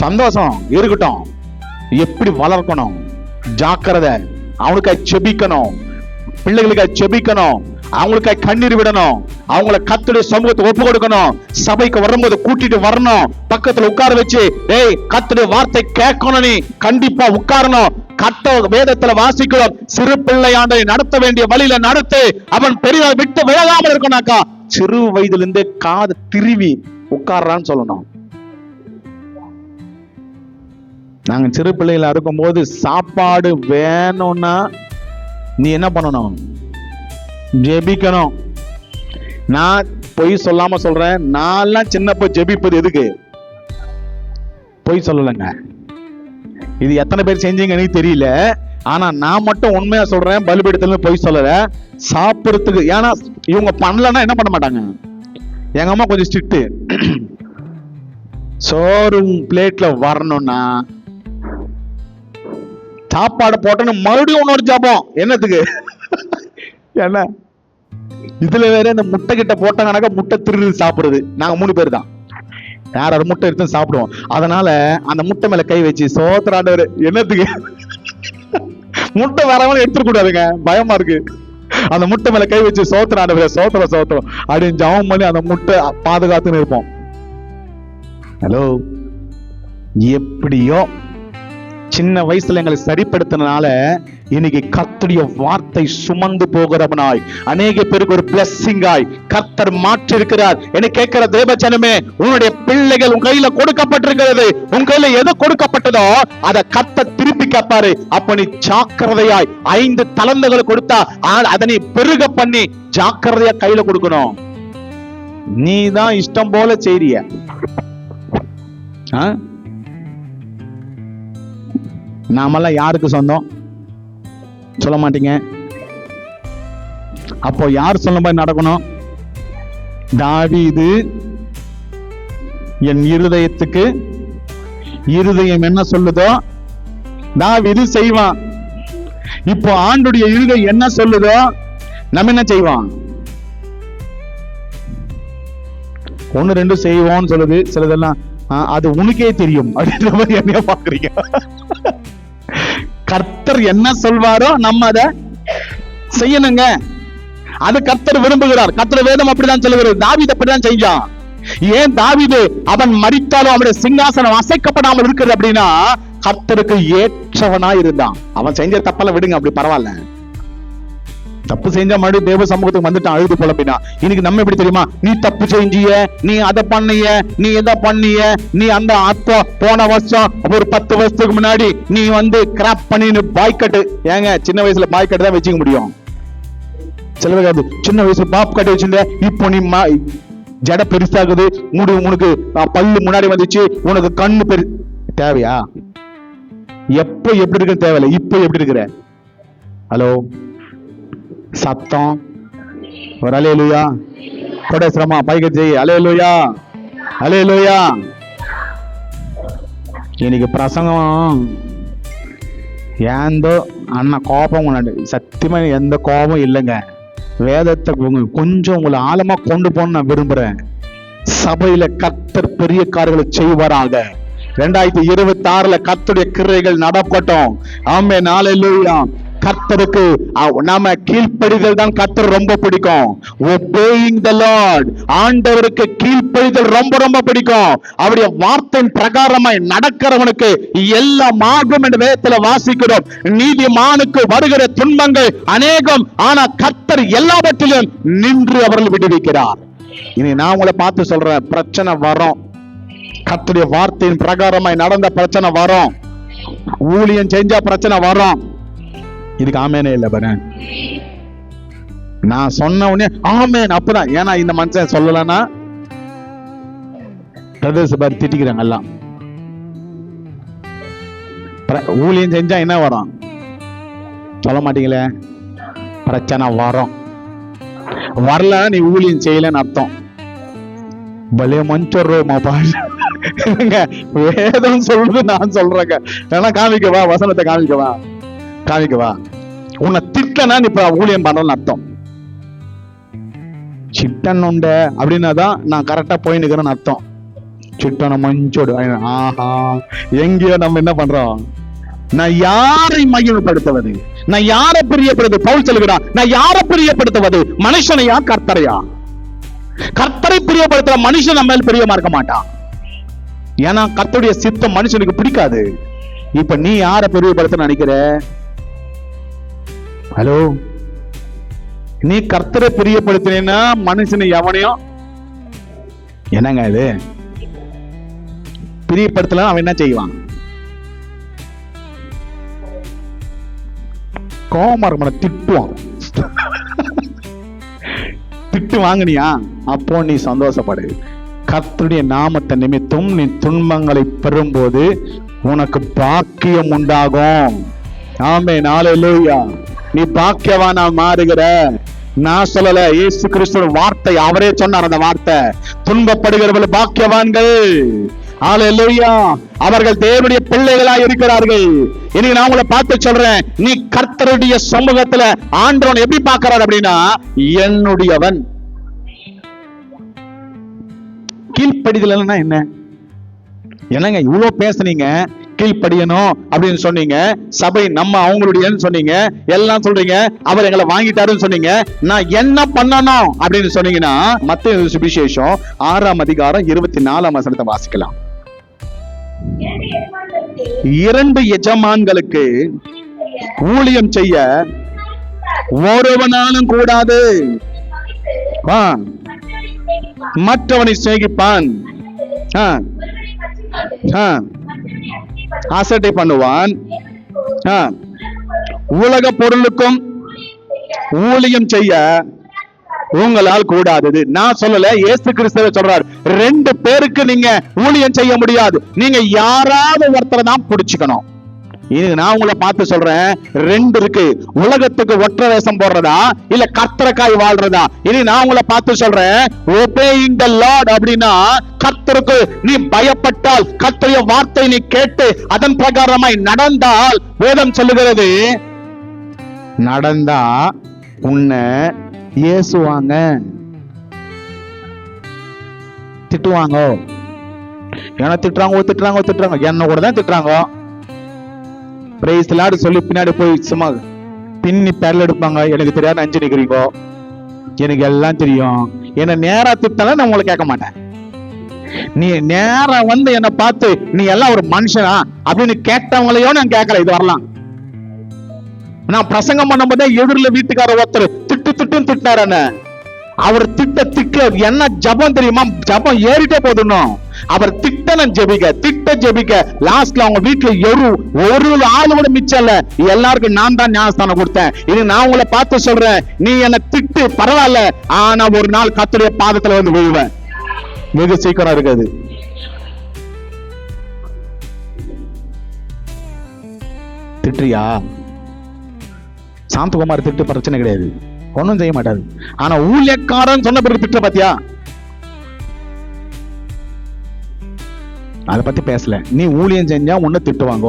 சந்தோஷம் இருக்கட்டும், எப்படி வளர்க்கணும், ஜாக்கிரதை. அவனுக்காக செபிக்கணும், பிள்ளைகளுக்காக செபிக்கணும், அவங்களுக்காக கண்ணீர் விடணும், அவங்கள கர்த்தருடைய சமூகத்தை ஒப்பு கொடுக்கணும். சபைக்கு வரும்போது கூட்டிட்டு வரணும், பக்கத்துல உட்கார வச்சு, டேய் கர்த்தருடைய வார்த்தை கேட்கணும், நீ கண்டிப்பா உட்காரணும். வேதத்துல வாசிக்கிறோம், சிறு பிள்ளையாண்டை நடத்த வேண்டிய வழியில நடத்து, அவன் பெரியவனை விட்டு விலகாமல் இருக்கணும்னாக்கா சிறு வயதுல இருந்தே காது திருவி உட்கார்றான்னு சொல்லணும். நாங்க சிறு பிள்ளைகளா இருக்கும் போது சாப்பாடு வேணும்னா நீ என்ன பண்ணணும்? ஜெபிக்கணும். நான் பொய் சொல்லாம சொல்றேன், நான் சின்னப்ப ஜெபிப்பது எதுக்கு? பொய் சொல்லலைங்க. இது எத்தனை பேர் செஞ்சீங்கன்னு தெரியல. ஆனா நான் மட்டும் உண்மையா சொல்றேன், பலிபீடத்துல போய் சொல்லல. சாப்பிடுறதுக்கு, ஏன்னா இவங்க பண்ணலன்னா என்ன பண்ண மாட்டாங்க. எங்க அம்மா கொஞ்சம் ஸ்ட்ரிக்ட். சோறு பிளேட்ல வரணும்னா சாப்பாடு போட்டோன்னு மறுபடியும் இன்னொரு ஜாபம். என்னத்துக்கு? என்ன இதுல வேற இந்த முட்டை கிட்ட போட்டாங்கனாக்கா முட்டை திருடு சாப்பிடுறது. நாங்க 3 பேர் தான், யாராவது முட்டை எடுத்து சாப்பிடுவோம். அதனால அந்த முட்டை மேல கை வச்சு சோத்திராண்டவர். என்னத்துக்கு? முட்டை வரவங்க எடுத்துட கூடாதுங்க, பயமா இருக்கு. அந்த முட்டை மேல கை வச்சு சோத்திராண்டவர், சோத்திரம் அப்படின்னு ஜபம் பண்ணி அந்த முட்டை பாதுகாத்துன்னு இருப்போம். ஹலோ, எப்படியோ சின்ன வயசுல எங்களை சரிப்படுத்தினால இன்னைக்கு கர்த்தருடைய வார்த்தை சுமந்து போகிறவனாய் அநேக பேருக்கு ஒரு பிளஸ்ஸிங்காய் கர்த்தர் மாற்றி இருக்கிறார். என்ன கேட்கிற தேவஜனமே, உன்னுடைய பிள்ளைகள் உன் கையில கொடுக்கப்பட்டிருக்கிறது. உன் கையில எது கொடுக்கப்பட்டதோ அதை கர்த்தர் திருப்பி கேட்பாரு. அப்ப நீ ஜாக்கிரதையாய் 5 தலந்துகளை கொடுத்தா அதனை பெருக பண்ணி ஜாக்கிரதையா கையில கொடுக்கணும். நீ தான் இஷ்டம் போல செய்றிய. நாமெல்லாம் யாருக்கு சொந்தம் சொல்ல மாட்டீங்க. அப்போ யார் சொல்ல மாதிரி நடக்கணும்? தாவீது என் இருதயத்துக்கு இருதயம் என்ன சொல்லுதோ தாவீது செய்வான். இப்போ ஆண்டுடைய இருதயம் என்ன சொல்லுதோ நம்ம என்ன செய்வான்? 1 2 செய்வோம்னு சொல்லுது. சிலதெல்லாம் அது உனக்கே தெரியும் அப்படின்ற மாதிரி என்ன பாக்குறீங்க? கர்த்தர் என்ன சொல்வாரோ நம்ம அதை செய்யணுங்க. அது கர்த்தர் விரும்புகிறார். கர்த்தர் வேதம் அப்படிதான் சொல்லுகிறது. தாவீது அப்படிதான் செஞ்சான். ஏன் தாவீது அவன் மரித்தாலும் அவனுடைய சிங்காசனம் அசைக்கப்படாமல் இருக்கிறது அப்படின்னா கர்த்தருக்கு ஏற்றவனா இருந்தான். அவன் செஞ்ச தப்பெல்லாம் விடுங்க, அப்படி பரவாயில்ல. தப்பு செஞ்சா மறுபடியும் தேவ சமூகத்துக்கு வந்துட்டான் அழுது போல. அப்படின்னா இன்னைக்கு நம்ம எப்படி தெரியுமா? நீ தப்பு செஞ்சிய, நீ அதை பண்ணிய, நீ எதை பண்ணிய, நீ அந்த அப்போ போன வருஷம் ஒரு 10 வருஷத்துக்கு முன்னாடி நீ கிராப் பண்ணி பாய்கட்டு. ஏங்க சின்ன வயசுல பாய்கட்டு தான் வச்சுக்க முடியும். சில பேர் சின்ன வயசுல பாப் கட்டு வச்சிருந்த, இப்போ நீ ஜட பெருசாகுது, உனக்கு பல்லு முன்னாடி வந்துச்சு, உனக்கு கண்ணு பெரு தேவையா? எப்போ எப்படி இருக்குன்னு தேவையில்லை, இப்போ எப்படி இருக்கிற? ஹலோ, சத்தம் ஒரு அல்லேலூயா. கொடை சிரமா பைக்க செய். அல்லேலூயா, அல்லேலூயா. இன்னைக்கு பிரசங்கம் ஏந்தோ அண்ணா கோபம் கொண்டாண்டு, சத்தியமா எந்த கோபம் இல்லைங்க. வேதத்தை கொஞ்சம் உங்களை ஆழமா கொண்டு போன்னு நான் விரும்புறேன். சபையில கர்த்தர் பெரிய காரியங்களை செய்வாராக. 2026 கர்த்தருடைய கிரியைகள் நடக்கட்டும். ஆமென், அல்லேலூயா. கர்த்தருக்கு நாம கீழ்ப்படிதல் தான் கர்த்தர் ரொம்ப பிடிக்கும். obeying the Lord, ஆண்டவருக்கு கீழ்ப்படிதல் ரொம்ப ரொம்ப பிடிக்கும். அவருடைய வார்த்தையின் பிரகாரமாய் நடக்கிறவனுக்கு எல்லாம் ஆகும் என்று வேதத்துல வாசிக்கிறோம். நீதிமானுக்கு வருகிற துன்பங்கள் அநேகம், ஆனா கர்த்தர் எல்லாவற்றிலும் நின்று அவர்கள் விடுவிக்கிறார். இனி நான் உங்களை பார்த்து சொல்றேன், பிரச்சனை வரும். கர்த்தருடைய வார்த்தையின் பிரகாரமாய் நடந்த பிரச்சனை வரும். ஊழியம் செஞ்சா பிரச்சனை வரும். இதுக்கு ஆமேனே இல்ல பாரு. நான் சொன்ன உடனே ஆமேன் அப்பதான். ஏன்னா இந்த மனுஷன் சொல்லலன்னா பிரதேச பாரு திட்டிக்கிறாங்க எல்லாம். ஊழியம் செஞ்சா என்ன வரும் சொல்ல மாட்டீங்களே? பிரச்சனை வரும். வரல நீ ஊழியம் செய்யலன்னு அர்த்தம். பலே மஞ்சோமா பாரு. வேதம் சொல்றது நான் சொல்றேங்க. ஏன்னா காமிக்கவா, வசனத்தை காமிக்கவா, காமிக்கவா. உன்னை திட்டனா நீ இப்ப ஊழியம் பண்றன்னு அர்த்தம். சிட்டன் உண்ட அப்படின்னா தான் நான் கரெக்டா போய் நிக்கிறேன்னு அர்த்தம். சிட்டனை மஞ்சோடு. ஆஹா, எங்கேயோ நம்ம என்ன பண்றோம்? நான் யாரை மகிமைப்படுத்துவது? நான் யாரை பிரியப்படுத்துவது? பவுல் சொல்லுகிறான், நான் யாரை பிரியப்படுத்துவது? மனுஷனையா கர்த்தரையா? கர்த்தரை பிரியப்படுத்துற மனுஷன் நம்ம மேல் பிரியமா இருக்க மாட்டான். ஏன்னா கர்த்தருடைய சித்தம் மனுஷனுக்கு பிடிக்காது. இப்ப நீ யாரை பிரியப்படுத்த நினைக்கிற? ஹலோ, நீ கர்த்தரை பிரியப்படுத்தினா மனுஷனை எவனையும் என்னங்க இது பிரியப்படுத்தல அவன் என்ன செய்வான்? கோமரமனை திட்டுவான். திட்டு வாங்கினியா அப்போ நீ சந்தோஷப்படு. கர்த்தருடைய நாமத்தை நிமித்தம் நீ துன்பங்களை பெறும்போது உனக்கு பாக்கியம் உண்டாகும். ஆமென், ஹல்லேலூயா. நீ பாக்கியவானா மாறுகிற. நான் சொல்லல, இயேசு கிறிஸ்து வார்த்தை அவரே சொன்னார். அந்த வார்த்தை, துன்பப்படுகிறவர்கள் பாக்கியவான்கள். ஹல்லேலூயா. அவர்கள் தேவனுடைய பிள்ளைகளாய் இருக்கிறார்கள். இன்னைக்கு நான் உங்களை பார்த்து சொல்றேன், நீ கர்த்தருடைய சமூகத்துல ஆண்டவன் எப்படி பார்க்கிறார் அப்படின்னா, என்னுடையவன். கீழ்ப்படிதல்னா என்ன? என்னங்க இவ்வளவு பேசுனீங்க, கீழ்ப்படியணும் அப்படின்னு சொன்னீங்க, சபை நம்ம அவங்களுடையன்னு சொன்னீங்க, எல்லாம் சொல்றீங்க, அவர் எங்களை வாங்கிட்டாருன்னு சொன்னீங்க, நான் என்ன பண்ணணும் அப்படின்னு சொன்னீங்கன்னா, மத்தேயு சுவிசேஷம் 6ஆம் அதிகாரம் 24ஆம் வசனத்தை வாசிக்கலாம். 2 எஜமான்களுக்கு ஊழியம் செய்ய ஒருவனாலும் கூடாது. மற்றவனை சிநேகிப்பான், அசட்டை பண்ணுவான், உலக பொருளுக்கும் ஊழியம் செய்ய உங்களால் கூடாதது. நான் சொல்லல, இயேசு கிறிஸ்துவே சொல்றார். 2 பேருக்கு நீங்க ஊழியம் செய்ய முடியாது. நீங்க யாராவது ஒருத்தரை தான் பிடிச்சுக்கணும். இது நான் உங்களை பார்த்து சொல்றேன், 2 இருக்கு. உலகத்துக்கு ஒற்றை வேஷம் போடுறதா, இல்ல கர்த்தருக்காய் வாழ்றதா? இனி நான் உங்களை பார்த்து சொல்றேன், obeying the Lord அப்படின்னா, கர்த்தருக்கு நீ பயப்பட்டால், கர்த்தருடைய வார்த்தை நீ கேட்டு அதன் பிரகாரமாய் நடந்தால், வேதம் சொல்லுகிறது, நடந்தா உன்னை ஏசுவாங்க, திட்டுவாங்க. என்ன திட்டுறாங்க, என்ன கூட தான் திட்டுறாங்க. பிரைஸ் லார்ட் சொல்லி பின்னாடி போய் சும்மா பின்னி பேரல் எடுப்பாங்க. எனக்கு தெரியாது, அஞ்சு நிக்கிறீங்க, எனக்கு எல்லாம் தெரியும். என்ன நேரா திட்டாலும் நான் உங்களை கேட்க மாட்டேன். நீ நேரா வந்து என்ன பார்த்து நீ எல்லாம் ஒரு மனுஷனா அப்படின்னு கேட்டவங்களையோ நான் கேட்கல. இது வரலாம். நான் பிரசங்கம் பண்ணும்போதே எதிரில வீட்டுக்கார ஒருத்தர் திட்டுன்னு திட்டாரு. என்ன அவர் திட்ட என்ன ஜபம் தெரியுமா? ஜபம் ஏறிட்டே போதும். அவர் திட்ட ஜெபிக்க லாஸ்ட்ல அவங்க வீட்டுல ஒரு ஆளு கூட மிச்சம் இல்ல. எல்லாருக்கும் நான் தான் ஞானஸ்தானம் கொடுத்தேன். இது நான் உங்களை பார்த்து சொல்றேன், நீ என்ன திட்டு பரவாயில்ல, ஆனா ஒரு நாள் கர்த்தருடைய பாதத்துல வந்து விழுவேன். வெகு சீக்கிரம் இருக்குது. திட்டுறியா? சாந்தகுமார் திட்டு பிரச்சனை கிடையாது, ஒன்னும் செய்ய மாட்டாரு. ஆனா ஊழியக்காரன் சொன்ன பிறகு திட்ட பாத்தியா? அதை பத்தி பேசல. நீ ஊழியம் செஞ்சா உன்னை திட்டுவாங்க.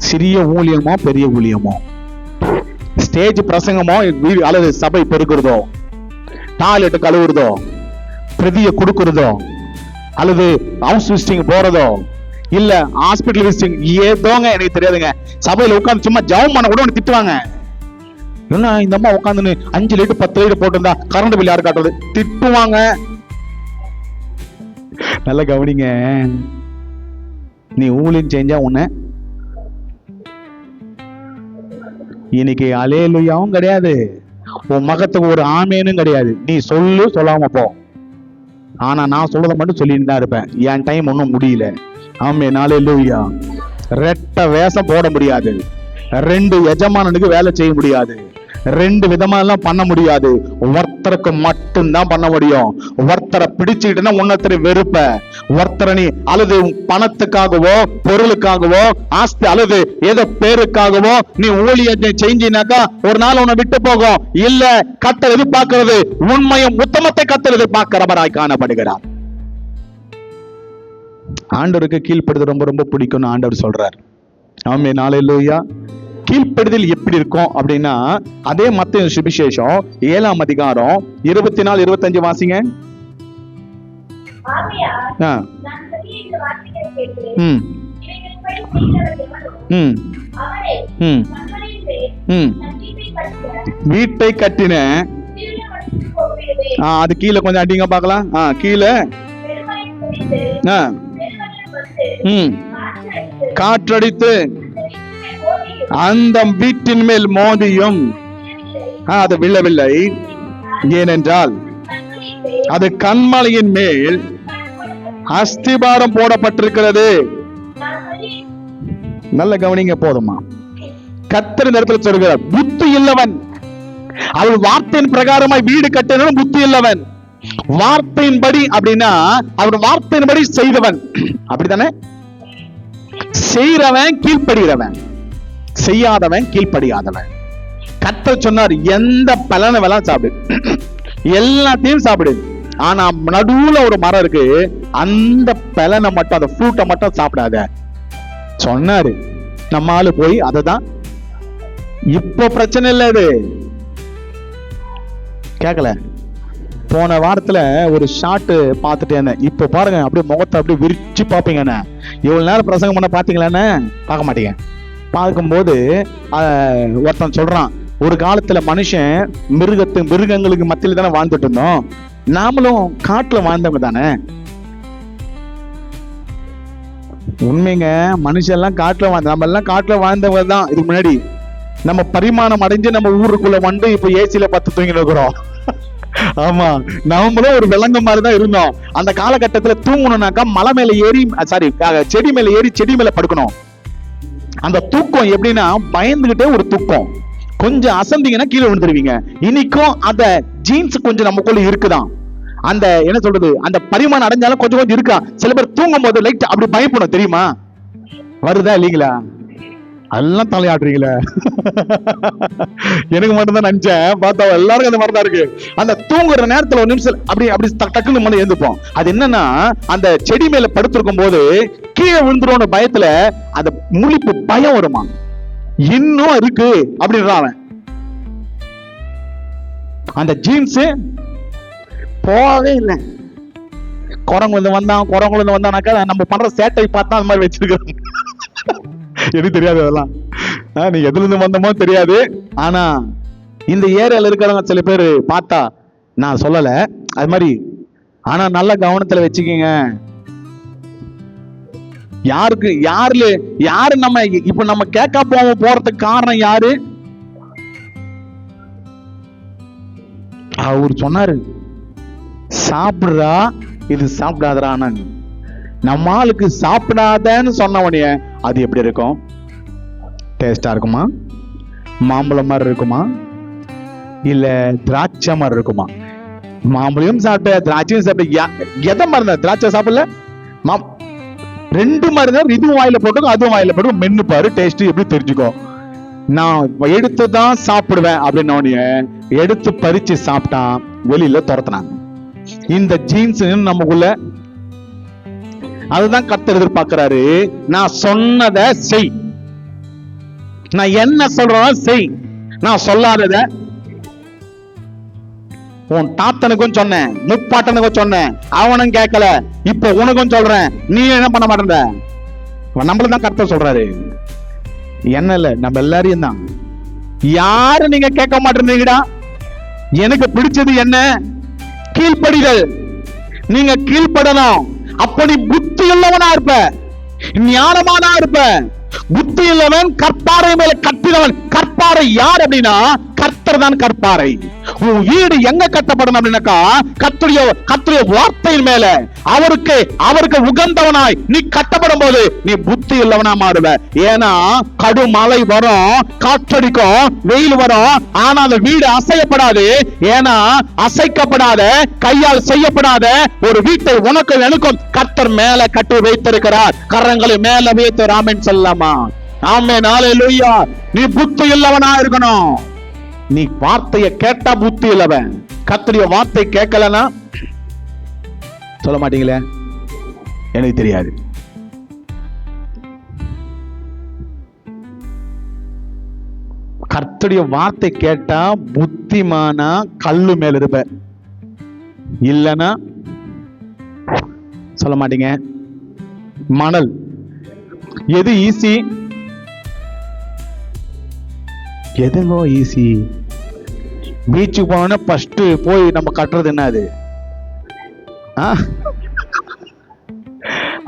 சிறிய ஊழியமோ பெரிய ஊழியமோ, ஸ்டேஜ் பிரசங்கமோ அல்லது சபை பெருக்கிறதோ, டாய்லெட் கழுவுறதோ, பிரதிய கொடுக்கறதோ, அல்லது ஹவுஸ் விசிட்டிங் போறதோ, இல்ல ஹாஸ்பிட்டல் விசிட்டிங், ஏதோங்க எனக்கு தெரியாதுங்க. சபையில உட்கார்ந்து சும்மா ஜெபம் பண்ண கூட திட்டுவாங்க. என்ன இந்த அம்மா உட்காந்து 5 லைட் 10 லைட் போட்டிருந்தா கரண்ட் பில் யாரு காட்டுறது? திட்டுவாங்க. நல்ல கவனிங்க, நீ ஊழியம் செஞ்சா உன்னை இன்னைக்கு அலேலுயாவும் கிடையாது, உன் மகத்துக்கு ஒரு ஆமேனும் கிடையாது. நீ சொல்லாம போ. ஆனா நான் சொல்றதை மட்டும் சொல்லிட்டு தான் இருப்பேன். என் டைம் ஒன்னும் முடியல. ஆமேன், அல்லேலூயா. ரெட்ட வேஷம் போட முடியாது. 2 எஜமானனுக்கு வேலை செய்ய முடியாது. 2 விதமா எல்லாம் பண்ண முடியாது. ஒருத்தருக்கு மட்டும்தான் பண்ண முடியும். ஒருத்தரை பிடிச்சுக்கிட்டுனா உன்னத்தரை வெறுப்ப. ஒருத்தரை நீ அல்லது பணத்துக்காகவோ பொருளுக்காகவோ ஆஸ்தி அல்லது ஏதோ பேருக்காகவோ நீ ஊழியத்தை செஞ்சினாக்கா ஒரு நாள் உன்னை விட்டு போகும். இல்ல, கர்த்தர் எதிர்பார்க்கிறது உண்மையும் உத்தமத்தை கர்த்தர் எதிர்பார்க்கிறவராய் காணப்படுகிறார். ஆண்டவருக்கு கீழ்ப்படுது ரொம்ப ரொம்ப பிடிக்கும்னு ஆண்டவர் சொல்றார். ஆமென், அல்லேலூயா. கீழ்ப்படுதல் எப்படி இருக்கும் அப்படின்னா, அதே மத்தேயு சுவிசேஷம் 7ஆம் அதிகாரம் 24-25 வாசிங்க. வீட்டை கட்டின அது கீழே கொஞ்சம் அடிங்க பார்க்கலாம். கீழே காற்றடித்து அந்த வீட்டின் மேல் மோதியும் அது விழவில்லை, ஏனென்றால் அது கன்மலையின் மேல் அஸ்திபாரம் போடப்பட்டிருக்கிறது. நல்ல கவனிங்க போதுமா. கர்த்தர் இந்த இடத்துல சொல்கிறார், புத்தி இல்லவன் அவள் வார்த்தையின் பிரகாரமாய் வீடு கட்டினாலும் புத்தி இல்லவன். வார்த்தையின்படி அப்படின்னா அவர் வார்த்தையின்படி செய்தவன், அப்படித்தானே? செய்றவன் கீழ்ப்படுகிறவன், செய்யாதவன் கீழ்ப்படியாதவன். கர்த்தர் சொன்னார், எந்த பலனை வேணாலும் சாப்பிடு, எல்லாத்தையும் சாப்பிடு, ஆனா நடுவுல ஒரு மரம் இருக்கு, அந்த பலனை மட்டும், அந்த ஃப்ரூட்டை மட்டும் சாப்பிடாத சொன்னாரு. நம்ம ஆளு போய் அததான். இப்போ பிரச்சனை இல்லை, இது கேட்கல. போன வாரத்துல ஒரு ஷாட் பார்த்துட்டே இருந்தேன். இப்ப பாருங்க, அப்படியே முகத்தை அப்படியே விரிச்சு பாப்பீங்கண்ணே. இவ்வளவு நேரம் பிரசங்கம் பண்ண பாத்தீங்களான்னு பார்க்க மாட்டீங்க. பார்க்கும்போது ஒருத்தன் சொல்றான், ஒரு காலத்துல மனுஷன் மிருகங்களுக்கு மத்தியில தானே வாழ்ந்துட்டு இருந்தோம், நாமளும் காட்டுல வாழ்ந்தவங்க தானே. உண்மைங்க, மனுஷன் எல்லாம் காட்டுல நம்ம எல்லாம் காட்டுல வாழ்ந்தவங்க தான். இதுக்கு முன்னாடி நம்ம பரிமாணம் அடைஞ்சு நம்ம ஊருக்குள்ள வந்து இப்ப ஏசியில பத்து தூங்கி இருக்கிறோம். ஆமா, நம்மளும் ஒரு விலங்கு மாதிரிதான் இருந்தோம். அந்த காலகட்டத்துல தூங்கணும்னாக்கா மலை மேல ஏறி, செடி மேல ஏறி செடி மேல படுக்கணும். அந்த தூக்கம் எப்படின்னா பயந்துகிட்டே ஒரு தூக்கம், கொஞ்சம் அசந்திங்கன்னா கீழே விழுந்துருவீங்க. இன்னைக்கும் அந்த ஜீன்ஸ் கொஞ்சம் நமக்குள்ள இருக்குதான். அந்த என்ன சொல்றது, அந்த பரிமாணம் அடைஞ்சாலும் கொஞ்சம் கொஞ்சம் இருக்கா. சில பேர் தூங்கும் போது லைட் அப்படி பயப்படும், தெரியுமா? வருதா இல்லீங்களா? எல்லாம் தலையாடுறீங்களே. எனக்கு மட்டும் தான் நினைச்சேன், பார்த்தா எல்லாருக்கும் அந்த மாதிரி தான் இருக்கு. அந்த தூங்குற நேரத்துல ஒரு நிமிஷம் அப்படி அப்படி டக்குன்னு மண்ணு எழுந்துப்போம். அது என்னன்னா, அந்த செடி மேல படுத்திருக்கும் போது கீழே விழுந்துரும் பயத்துல அந்த முழிப்பு பயம் வருமா, இன்னும் இருக்கு அப்படின்றான். அந்த ஜீன்ஸ் போகவே இல்லை. குரங்குல வந்தானாக்கா நம்ம பண்ற சேட்டை பார்த்தா அந்த மாதிரி வச்சிருக்கோம். எனக்கு தெரியாது அதெல்லாம், நீங்க எதுல இருந்து வந்தமோ தெரியாது. ஆனா இந்த ஏரியால இருக்கிறவங்க சில பேர் பார்த்தா, நான் சொல்லல அது மாதிரி, ஆனா நல்ல கவனத்துல வச்சுக்கீங்க. யாரு நம்ம இப்ப நம்ம கேட்க போறதுக்கு காரணம் யாரு? அவர் சொன்னாரு, சாப்பிடுறா இது சாப்பிடாதரான. நம்ம ஆளுக்கு சாப்பிடாதன்னு சொன்னவனே அது எப்படி இருக்கும்? டேஸ்டா இருக்குமா? மாம்பழம் மாதிரி இருக்குமா, இல்ல திராட்சை மாதிரி இருக்குமா? மாம்பழம் சாப்பிட்ட, திராட்சையும் சாப்பிட்ட, எதை மாதிரி? திராட்சை சாப்பிடல, ரெண்டு மாதிரி தான். இதுவும் வாயில போட்டுக்கும் அதுவும் வாயில போட்டுக்கும், மென்னு பாரு, டேஸ்ட் எப்படி தெரிஞ்சுக்கோ. நான் எடுத்துதான் சாப்பிடுவேன் அப்படின்னு எடுத்து பறிச்சு சாப்பிட்டான், வெளியில துரத்துனாங்க. இந்த ஜீன்ஸ் நமக்குள்ள அதுதான் கர்த்தர் எதிர்பார்க்கிறாரு. நான் சொன்னதை செய், நான் என்ன சொல்றேன் செய், நான் சொல்லாதத. உன் தாத்தனுக்கும் சொன்னேன், முப்பாட்டனுக்கும் சொன்னேன், அவனும் கேட்கல, இப்ப உனக்கும் சொல்றேன், நீ என்ன பண்ண மாட்டேன்ற. நம்மளதான் கர்த்தர் சொல்றாரு. என்ன இல்ல, நம்ம எல்லாரையும் தான். யாரு நீங்க கேட்க மாட்டேன்றீங்கடா? எனக்கு பிடிச்சது என்ன? கீழ்ப்படிதல். நீங்க கீழ்ப்படணும். அப்ப நீ புத்தி உள்ளவனா இருப்ப, ஞானமானா இருப்ப. புத்தி உள்ளவன் கற்பாறை மேல கட்டினவன். கற்பாறை யார் அப்படின்னா கர்த்தர் தான் கற்பாறை. உன் வீடு எங்க கட்டப்படணும் அப்படின்னாக்கா கர்த்தருடைய வார்த்தையின் மேல, அவருக்கு உகந்தவனாய் நீ கட்டப்படும் போது நீ புத்தி உள்ளவனா மாறுவ. ஏன்னா கடும் மழை வரும், காற்றடிக்கும், வெயில் வரும், ஆனா அந்த வீடு அசையப்படாது. ஏன்னா அசைக்கப்படாத, கையால் செய்யப்படாத ஒரு வீட்டை உனக்கு எனக்கும் கர்த்தர் மேல கட்டி வைத்திருக்கிறார். கரங்களை மேல வைத்து ஆமென் சொல்லலாமா? ஆமென், ஹல்லேலூயா. நீ புத்தி உள்ளவனா இருக்கணும். நீ வார்த்தையை கேட்டா புத்தி இல்லவன். கர்த்தருடைய வார்த்தை கேட்கலனா சொல்ல மாட்டீங்களே, எனக்கு தெரியாது. கர்த்தருடைய வார்த்தை கேட்டா புத்திமானா கல்லு மேல இருப்ப, இல்லனா சொல்ல மாட்டீங்க. மணல் எது ஈஸி? எதுங்கோ ஈஸி? பீச்சுக்கு போனோம்னா ஃபர்ஸ்ட் போய் நம்ம கட்டுறது என்ன? அது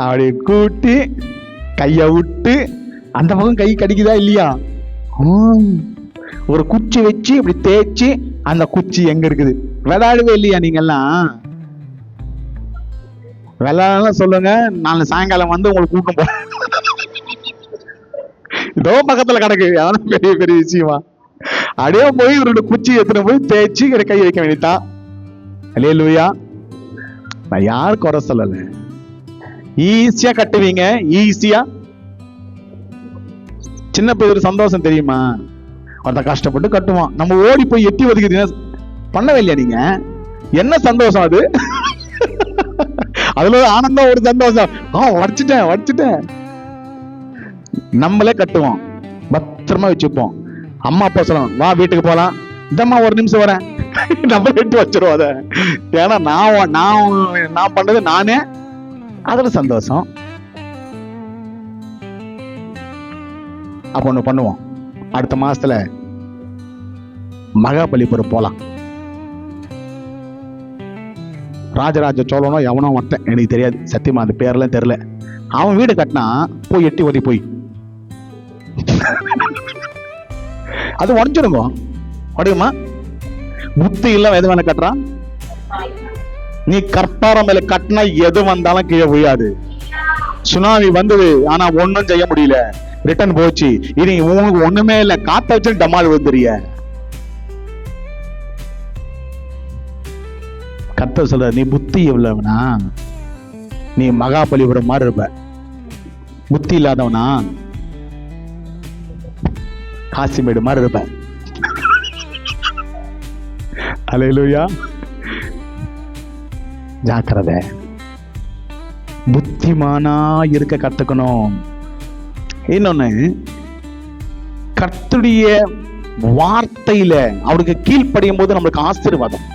அப்படி கூட்டி கைய விட்டு அந்த பக்கம் கை கடிக்குதா இல்லையா, ஒரு குச்சி வச்சு இப்படி தேய்ச்சி அந்த குச்சி எங்க இருக்குது. விளையாடவே இல்லையா நீங்க எல்லாம்? விளையாடலாம் சொல்லுங்க, நாளை சாயங்காலம் வந்து உங்களுக்கு கூட்டம் போ. இதோ பக்கத்துல கிடக்கு, பெரிய பெரிய விஷயமா? அப்படியே போய் ஒரு குச்சி எடுத்துட்டு போய் தேய்ச்சி கை வைக்க வேண்டியதான். ஹல்லேலூயா. நான் யார் குறை சொல்லல. ஈஸியா கட்டுவீங்க, ஈஸியா. சின்ன பேர் சந்தோஷம் தெரியுமா? ஒருத்தன் கஷ்டப்பட்டு கட்டுவான், நம்ம ஓடி போய் எட்டி ஒதுக்குது பண்ணவே இல்லையா நீங்க? என்ன சந்தோஷம் அது? அதுல ஒரு ஆனந்தம், ஒரு சந்தோஷம். வடிச்சிட்டேன். நம்மளே கட்டுவோம், பத்திரமா வச்சுப்போம். அம்மா அப்பா சொல்லலாம், வா வீட்டுக்கு போலாம், இந்தம்மா ஒரு நிமிஷம் வரேன், நம்ம எடுத்து வச்சிருவோம் அதை. ஏன்னா நான் பண்றது நானே, அதுல சந்தோஷம். அப்ப ஒண்ணு பண்ணுவோம், அடுத்த மாசத்துல மகாபலிபுரம் போலாம். ராஜராஜ சோழனோ எவனோ ஒருத்தன், எனக்கு தெரியாது சத்தியமா, அந்த பேர்லாம் தெரியல, அவன் வீடு கட்டினா போய் எட்டி ஓடி போய் அது உடஞ்சிருங்க. உடையுமா? புத்தி இல்ல எது வேணா கட்டுறான். நீ கற்பாரம் மேல கட்டினா எது வந்தாலும் கீழே விழாது. சுனாமி வந்தது, ஆனா ஒன்னும் செய்ய முடியல, ரிட்டர்ன் போச்சு. இனி உங்களுக்கு ஒண்ணுமே இல்ல, காத்த வச்சு டமால் வந்துறிய. கர்த்தர் சொல்ற, நீ புத்தி எவ்வளவுனா நீ மகாபலிபுரம் மாதிரி இருப்ப. புத்தி இல்லாதவனா காசிமேடு மாதிரி இருப்ப. அல்லேலூயா. ஜாக்கிரதை, புத்திமானா இருக்க கத்துக்கணும். இன்னொன்னு, கர்த்தருடைய வார்த்தையில அவருக்கு கீழ்ப்படியும் போது நமக்கு ஆசீர்வாதம்,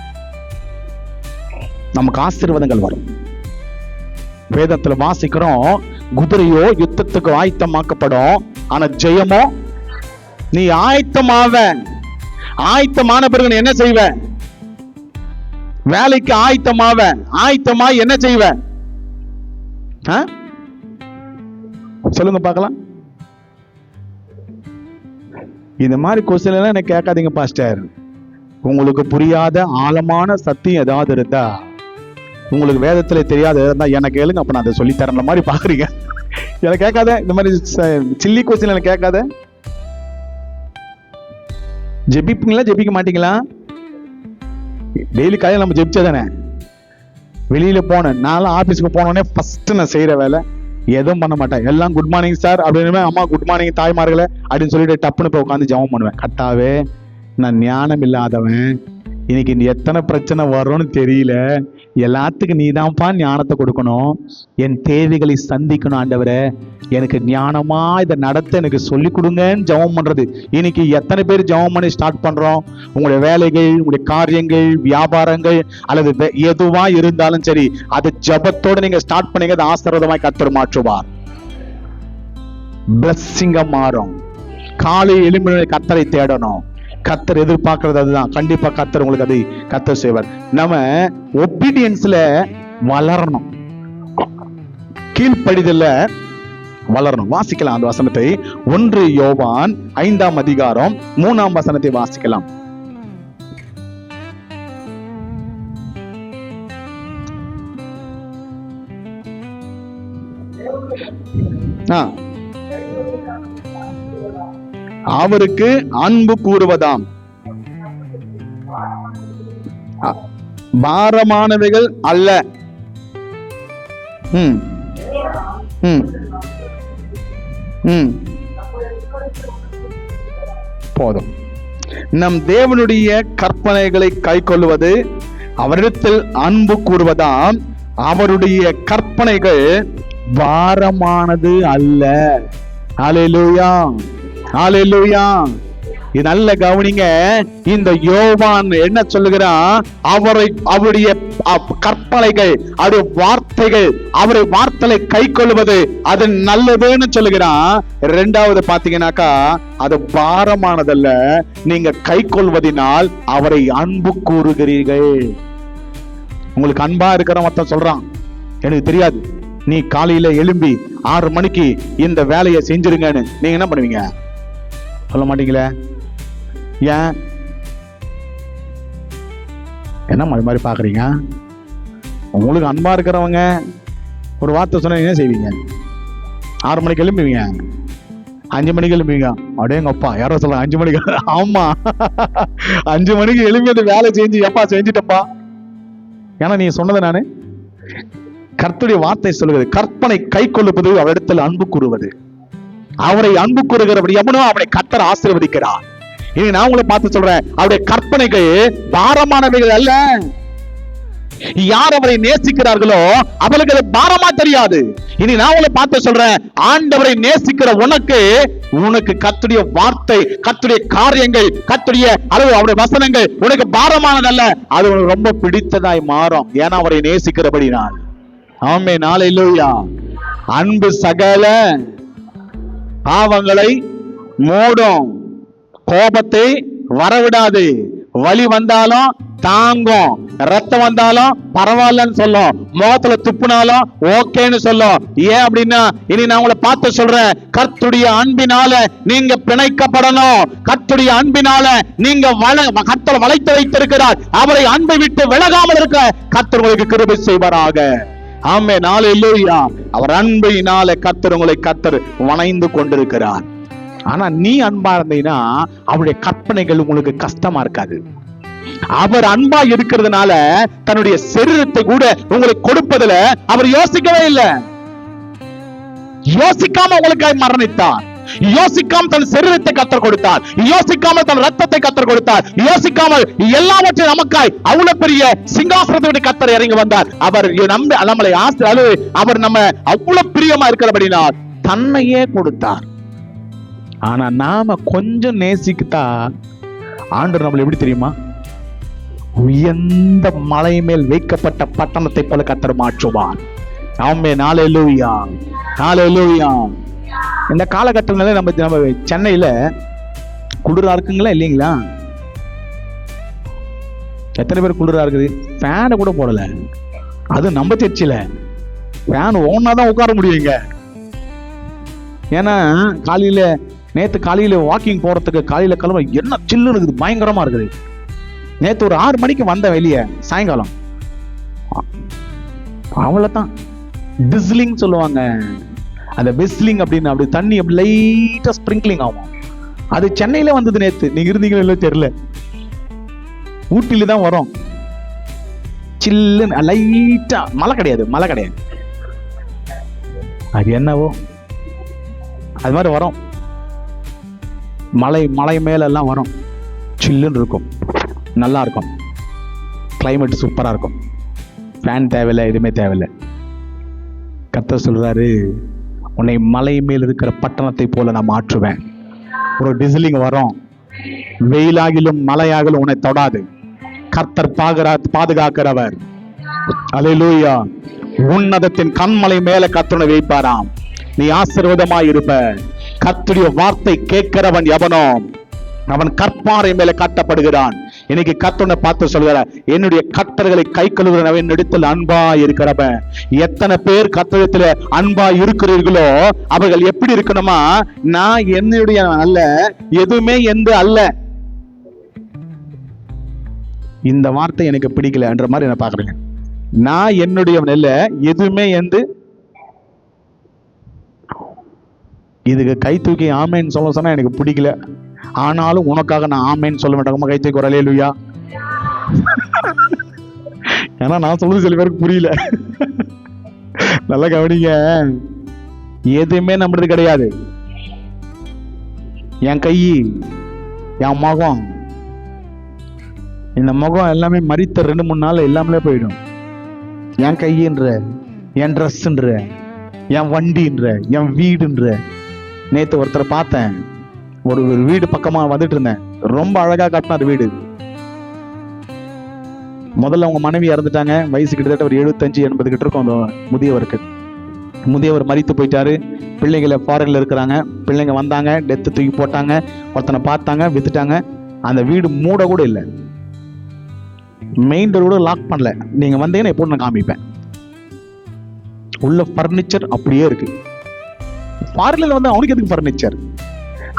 நமக்கு ஆசீர்வாதங்கள் வரும். வேதத்துல வாசிக்கிறோம், குதிரையோ யுத்தத்துக்கு ஆயத்தமாக்கப்படும், ஆனா ஜெயமோ நீ ஆயத்தமான பிறகு என்ன செய்வ? வேலைக்கு ஆயத்தமா என்ன செய்வ? சொல்லுங்க பார்க்கலாம். இந்த மாதிரி கொஸ்டின் எல்லாம் எனக்கு கேட்காதீங்க பாஸ்டர். உங்களுக்கு புரியாத ஆழமான சத்தியம் ஏதாவது இருந்தா, உங்களுக்கு வேதத்துல தெரியாத இருந்தா எனக்கு கேளுங்க, அப்ப நான் அதை சொல்லி தரேன் மாதிரி பாக்குறீங்க. எனக்கு கேட்காத, இந்த மாதிரி சில்லி கொஸ்டின் எனக்கு கேட்காத. ஜெபிப்பீங்களா ஜெபிக்க மாட்டீங்களா? டெய்லி காலையில் நம்ம ஜெபிச்சாதானே. வெளியில போனேன், நான் ஆபீஸ்க்கு போனோடனே ஃபர்ஸ்ட் நான் செய்யற வேலை எதுவும் பண்ண மாட்டேன். எல்லாம் குட் மார்னிங் சார் அப்படின்னு, அம்மா குட் மார்னிங் தாய்மார்களே அப்படின்னு சொல்லிட்டு டப்புன்னு போய் உட்காந்து ஜெபம் பண்ணுவேன். கட்டாவே நான் ஞானம் இல்லாதவன், இன்னைக்கு எத்தனை பிரச்சனை வரும்னு தெரியல, எல்லாத்துக்கும் நீதான்ப்பா ஞானத்தை கொடுக்கணும், என் தேவைகளை சந்திக்கணும் ஆண்டவரே, எனக்கு ஞானமா இதை நடத்த எனக்கு சொல்லி கொடுங்கன்னு ஜெபம் பண்றது. இன்னைக்கு எத்தனை பேர் ஜெபம் பண்ணி ஸ்டார்ட் பண்றோம்? உங்களுடைய வேலைகள், உங்களுடைய காரியங்கள், வியாபாரங்கள் அல்லது எதுவா இருந்தாலும் சரி, அது ஜெபத்தோட நீங்க ஸ்டார்ட் பண்ணீங்க, அது ஆசீர்வாதமாய் கர்த்தர் மாற்றுவார், பிளஸ்ஸிங்கா மாறும். காலை எழும்பி கர்த்தரை தேடணும். கர்த்தர் எதிர்பார்க்கிறது அதுதான். கண்டிப்பா கர்த்தர் உங்களுக்கு அதை கர்த்தர் செய்வார். நம்ம ஒபீடியன்ஸ்ல வளரணும், கீழ்ப்படிதல்ல வளரணும். வாசிக்கலாம் அந்த வசனத்தை. 1 யோவான் 5ஆம் அதிகாரம் 3ஆம் வசனத்தை வாசிக்கலாம். அவருக்கு அன்பு கூறுவதாம், பாரமானவைகள் அல்ல. போதும். நம் தேவனுடைய கற்பனைகளை கைக்கொள்வது, அவரிடத்தில் அன்பு கூறுவதாம், அவருடைய கற்பனைகள் பாரமானது அல்ல. அல்லேலூயா, அல்லேலூயா. இது நல்ல கவனிங்க. இந்த யோவான் என்ன சொல்லுகிறான்? அவருடைய கற்பனைகள், அவருடைய வார்த்தைகள், அவருடைய வார்த்தையை கை கொள்வது அது நல்லதுன்னு சொல்லுகிறான். 2வது பாத்தீங்கன்னாக்கா, அது பாரமானதல்ல, நீங்க கை கொள்வதனால் அவரை அன்பு கூறுகிறீர்கள். உங்களுக்கு அன்பா இருக்கிற மொத்தம் சொல்றான், எனக்கு தெரியாது, நீ காலையில எழும்பி 6 மணிக்கு இந்த வேலையை செஞ்சிருங்கன்னு நீங்க என்ன பண்ணுவீங்க? சொல்ல மாட்டீங்களே. ஏன்? என்ன மாதிரி பாக்குறீங்க? உங்களுக்கு அன்பா இருக்கிறவங்க ஒரு வார்த்தை சொன்ன என்ன செய்வீங்க? 6 மணிக்கு எழும்புவீங்க, 5 மணிக்கு எழும்புவீங்க. அப்படியேங்கப்பா, யாரோ சொல்ல 5 மணிக்கு. ஆமா, 5 மணிக்கு எழும்பி அந்த வேலை செஞ்சு எப்பா செஞ்சுட்டப்பா. ஏன்னா நீ சொன்னது நானு கர்த்தருடைய வார்த்தை சொல்லுகிறது, கற்பனை கை கொள்ளுவது அவரிடத்தில் அன்பு கூறுவது. அவரை அன்பு கூறுகிறபடி எவனோ அவனை கர்த்தர் ஆசீர்வதிக்கிறார். இனி நான் உங்களை பார்த்து சொல்றேன், அவருடைய கற்பனைகள் பாரமானவைகள் அல்ல. யார் அவரை நேசிக்கிறார்களோ அவர்களுக்கு அது பாரமா தெரியாது. இனி நான் உங்களை பார்த்து சொல்றேன், ஆண்டவரை நேசிக்கிற உனக்கு கர்த்தருடைய வார்த்தை, கர்த்தருடைய காரியங்கள், கர்த்தருடைய அளவு, அவருடைய வசனங்கள் உனக்கு பாரமானதல்ல, அது உனக்கு ரொம்ப பிடித்ததாய் மாறும். ஏன்னா அவரை நேசிக்கிறபடினால். ஆமென், ஹல்லேலூயா. அன்பு சகல பாவங்களை மூடும், கோபத்தை வரவிடாது, வலி வந்தாலும் தாங்கும், ரத்தம் வந்தாலும் பரவாயில்லன்னு சொல்லும், முகத்துல துப்புனாலும் ஓகேன்னு சொல்லும். ஏன் அப்படின்னா, இனி நான் உங்களை பார்த்து சொல்றேன், கர்த்தருடைய அன்பினால நீங்க பிணைக்கப்படணும். கர்த்தருடைய அன்பினால நீங்க கர்த்தர் வளைத்து வைத்திருக்கிறார். அவரை அன்பை விட்டு விலகாமல் இருக்க கர்த்தர் உங்களுக்கு கிருபை செய்வாராக. ஆமென், ஹல்லேலூயா. அவர் அன்பினால கர்த்தர் வணைந்து கொண்டிருக்கிறார். ஆனா நீ அன்பா இருந்தீங்கன்னா அவருடைய கற்பனைகள் உங்களுக்கு கஷ்டமா இருக்காது. அவர் அன்பா இருக்கிறதுனால தன்னுடைய சரீரத்தை கூட உங்களுக்கு கொடுப்பதில் அவர் யோசிக்கவே இல்லை. யோசிக்காம உங்களுக்காக மரணித்தார். யோசிக்காம தன் சரீரத்தை கத்தர் கொடுத்தார். யோசிக்காமல் தன் ரத்தத்தை கத்தர் கொடுத்தார். யோசிக்காமல் எல்லாவற்றையும் நமக்காய் அவ்வளவு பெரிய சிங்காசனத்தை கத்தர் இறங்கி வந்தார். அவர் நம்மளை அவர் நம்ம அவ்வளவு பிரியமா இருக்கிறபடினால் தன்னையே கொடுத்தார். ஆனா நாம கொஞ்சம் நேசிக்கிட்டா ஆண்டவர் நம்மளை எப்படி தெரியுமா, உயர்ந்த மலை மேல் வைக்கப்பட்ட பட்டணத்தை போல கர்த்தர் மாற்றுவார். ஆமென், ஹல்லேலூயா, ஹல்லேலூயா. இந்த காலகட்டங்களில் நம்ம சென்னையில குளிரா இருக்குங்களா இல்லைங்களா? எத்தனை பேர் குளிரா இருக்குது? ஃபேனை கூட போடல. அது நம்ம சர்ச்சில் ஃபேன் ஓனா தான் உட்கார முடியுங்க. ஏன்னா நேற்று காலையில வாக்கிங் போறதுக்கு காலையில கிளம்ப என்ன சில்லுன்னு இருக்குது, பயங்கரமா இருக்குது. நேற்று ஒரு 6 மணிக்கு வந்த வெளியே சாயங்காலம், அவ்வளவுதான் டிஸ்லிங் சொல்லுவாங்க, அந்த விஸ்லிங் அப்படின்னு, அப்படி தண்ணி அப்படி லைட்டா ஸ்ப்ரிங்க்லிங் ஆகும். அது சென்னையில வந்தது நேற்று. நீங்க இருந்தீங்களோ இல்லை தெரியல. ஊட்டில தான் வரும், சில்லுன்னு லைட்டா. மழை கிடையாது. அது என்னவோ அது மாதிரி வரும். மலை மேல எல்லாம் வரும், சில்லுன்னு இருக்கும், நல்லா இருக்கும், கிளைமேட் சூப்பரா இருக்கும். ஃபேன் தேவையில்லை, எதுவுமே தேவையில்லை. கர்த்தர் சொல்றாரு, உன்னை மலை மேல் இருக்கிற பட்டணத்தை போல நான் மாற்றுவேன். ஒரு டிசிலிங் வரும், வெயிலாகிலும் மழையாகிலும் உன்னை தொடாது. கர்த்தர் பாதுகாக்கிறவர். அல்லேலூயா. உன்னதத்தின் கண்மலை மேல கர்த்தரை வைப்பாராம். நீ ஆசீர்வாதமாய் இருப்ப. கர்த்தருடைய வார்த்தை கேட்கிறவன் எவனோ அவன் கற்பாறை மேல காட்டப்படுகிறான். இன்னைக்கு கர்த்தனை பார்த்து சொல்கிறார், என்னுடைய கட்டளைகளை கை கழுவுகிறவன் என்னிடத்தில் அன்பா இருக்கிறவன். எத்தனை பேர் கர்த்தரிடத்தில் அன்பா இருக்கிறீர்களோ அவர்கள் எப்படி இருக்கணுமா, நான் என்னுடைய அல்ல, எதுவுமே எந்த அல்ல. இந்த வார்த்தை எனக்கு பிடிக்கல என்ற மாதிரி என்ன பாக்குறேங்க. நான் என்னுடையவன் இல்ல, எதுவுமே எந்த. இதுக்கு கை தூக்கி ஆமேன்னு சொல்ல சொன்னா எனக்கு பிடிக்கல. ஆனாலும் உனக்காக நான் ஆமேன்னு சொல்ல மாட்டேன். கை தூக்கி வரலே இல்லையா? ஏன்னா நான் சொல்றது சில பேருக்கு புரியல. நல்லா கவனிங்க. எதுவுமே நம்மளது கிடையாது. என் கை, என் முகம், இந்த முகம் எல்லாமே மரித்த 2-3 நாள் எல்லாமே போயிடும். என் கையின்ற, என் ட்ரெஸ்ன்ற, என் வண்டின்ற, என் வீடுன்ற. நேற்று ஒருத்தரை பார்த்தேன், ஒரு வீடு பக்கமா வந்துட்டு இருந்தேன். ரொம்ப அழகா காட்டினார் வீடு. முதல்ல அவங்க மனைவி இறந்துட்டாங்க. வயசு கிட்டத்தட்ட ஒரு 75-80 கிட்ட இருக்கும் அந்த முதியவருக்கு. முதியவர் மரித்து போயிட்டாரு. பிள்ளைகளை ஃபாரின்ல இருக்கிறாங்க. பிள்ளைங்க வந்தாங்க, டெத்து தூக்கி போட்டாங்க. ஒருத்தனை பார்த்தாங்க, வித்துட்டாங்க. அந்த வீடு மூட கூட இல்லை, மெயின் டோர் கூட லாக் பண்ணல. நீங்க வந்தீங்கன்னா எப்போ நான் காமிப்பேன். உள்ள பர்னிச்சர் அப்படியே இருக்கு. ஃபாரின்ல வந்து அவனுக்கு எதுக்கு பர்னிச்சர்,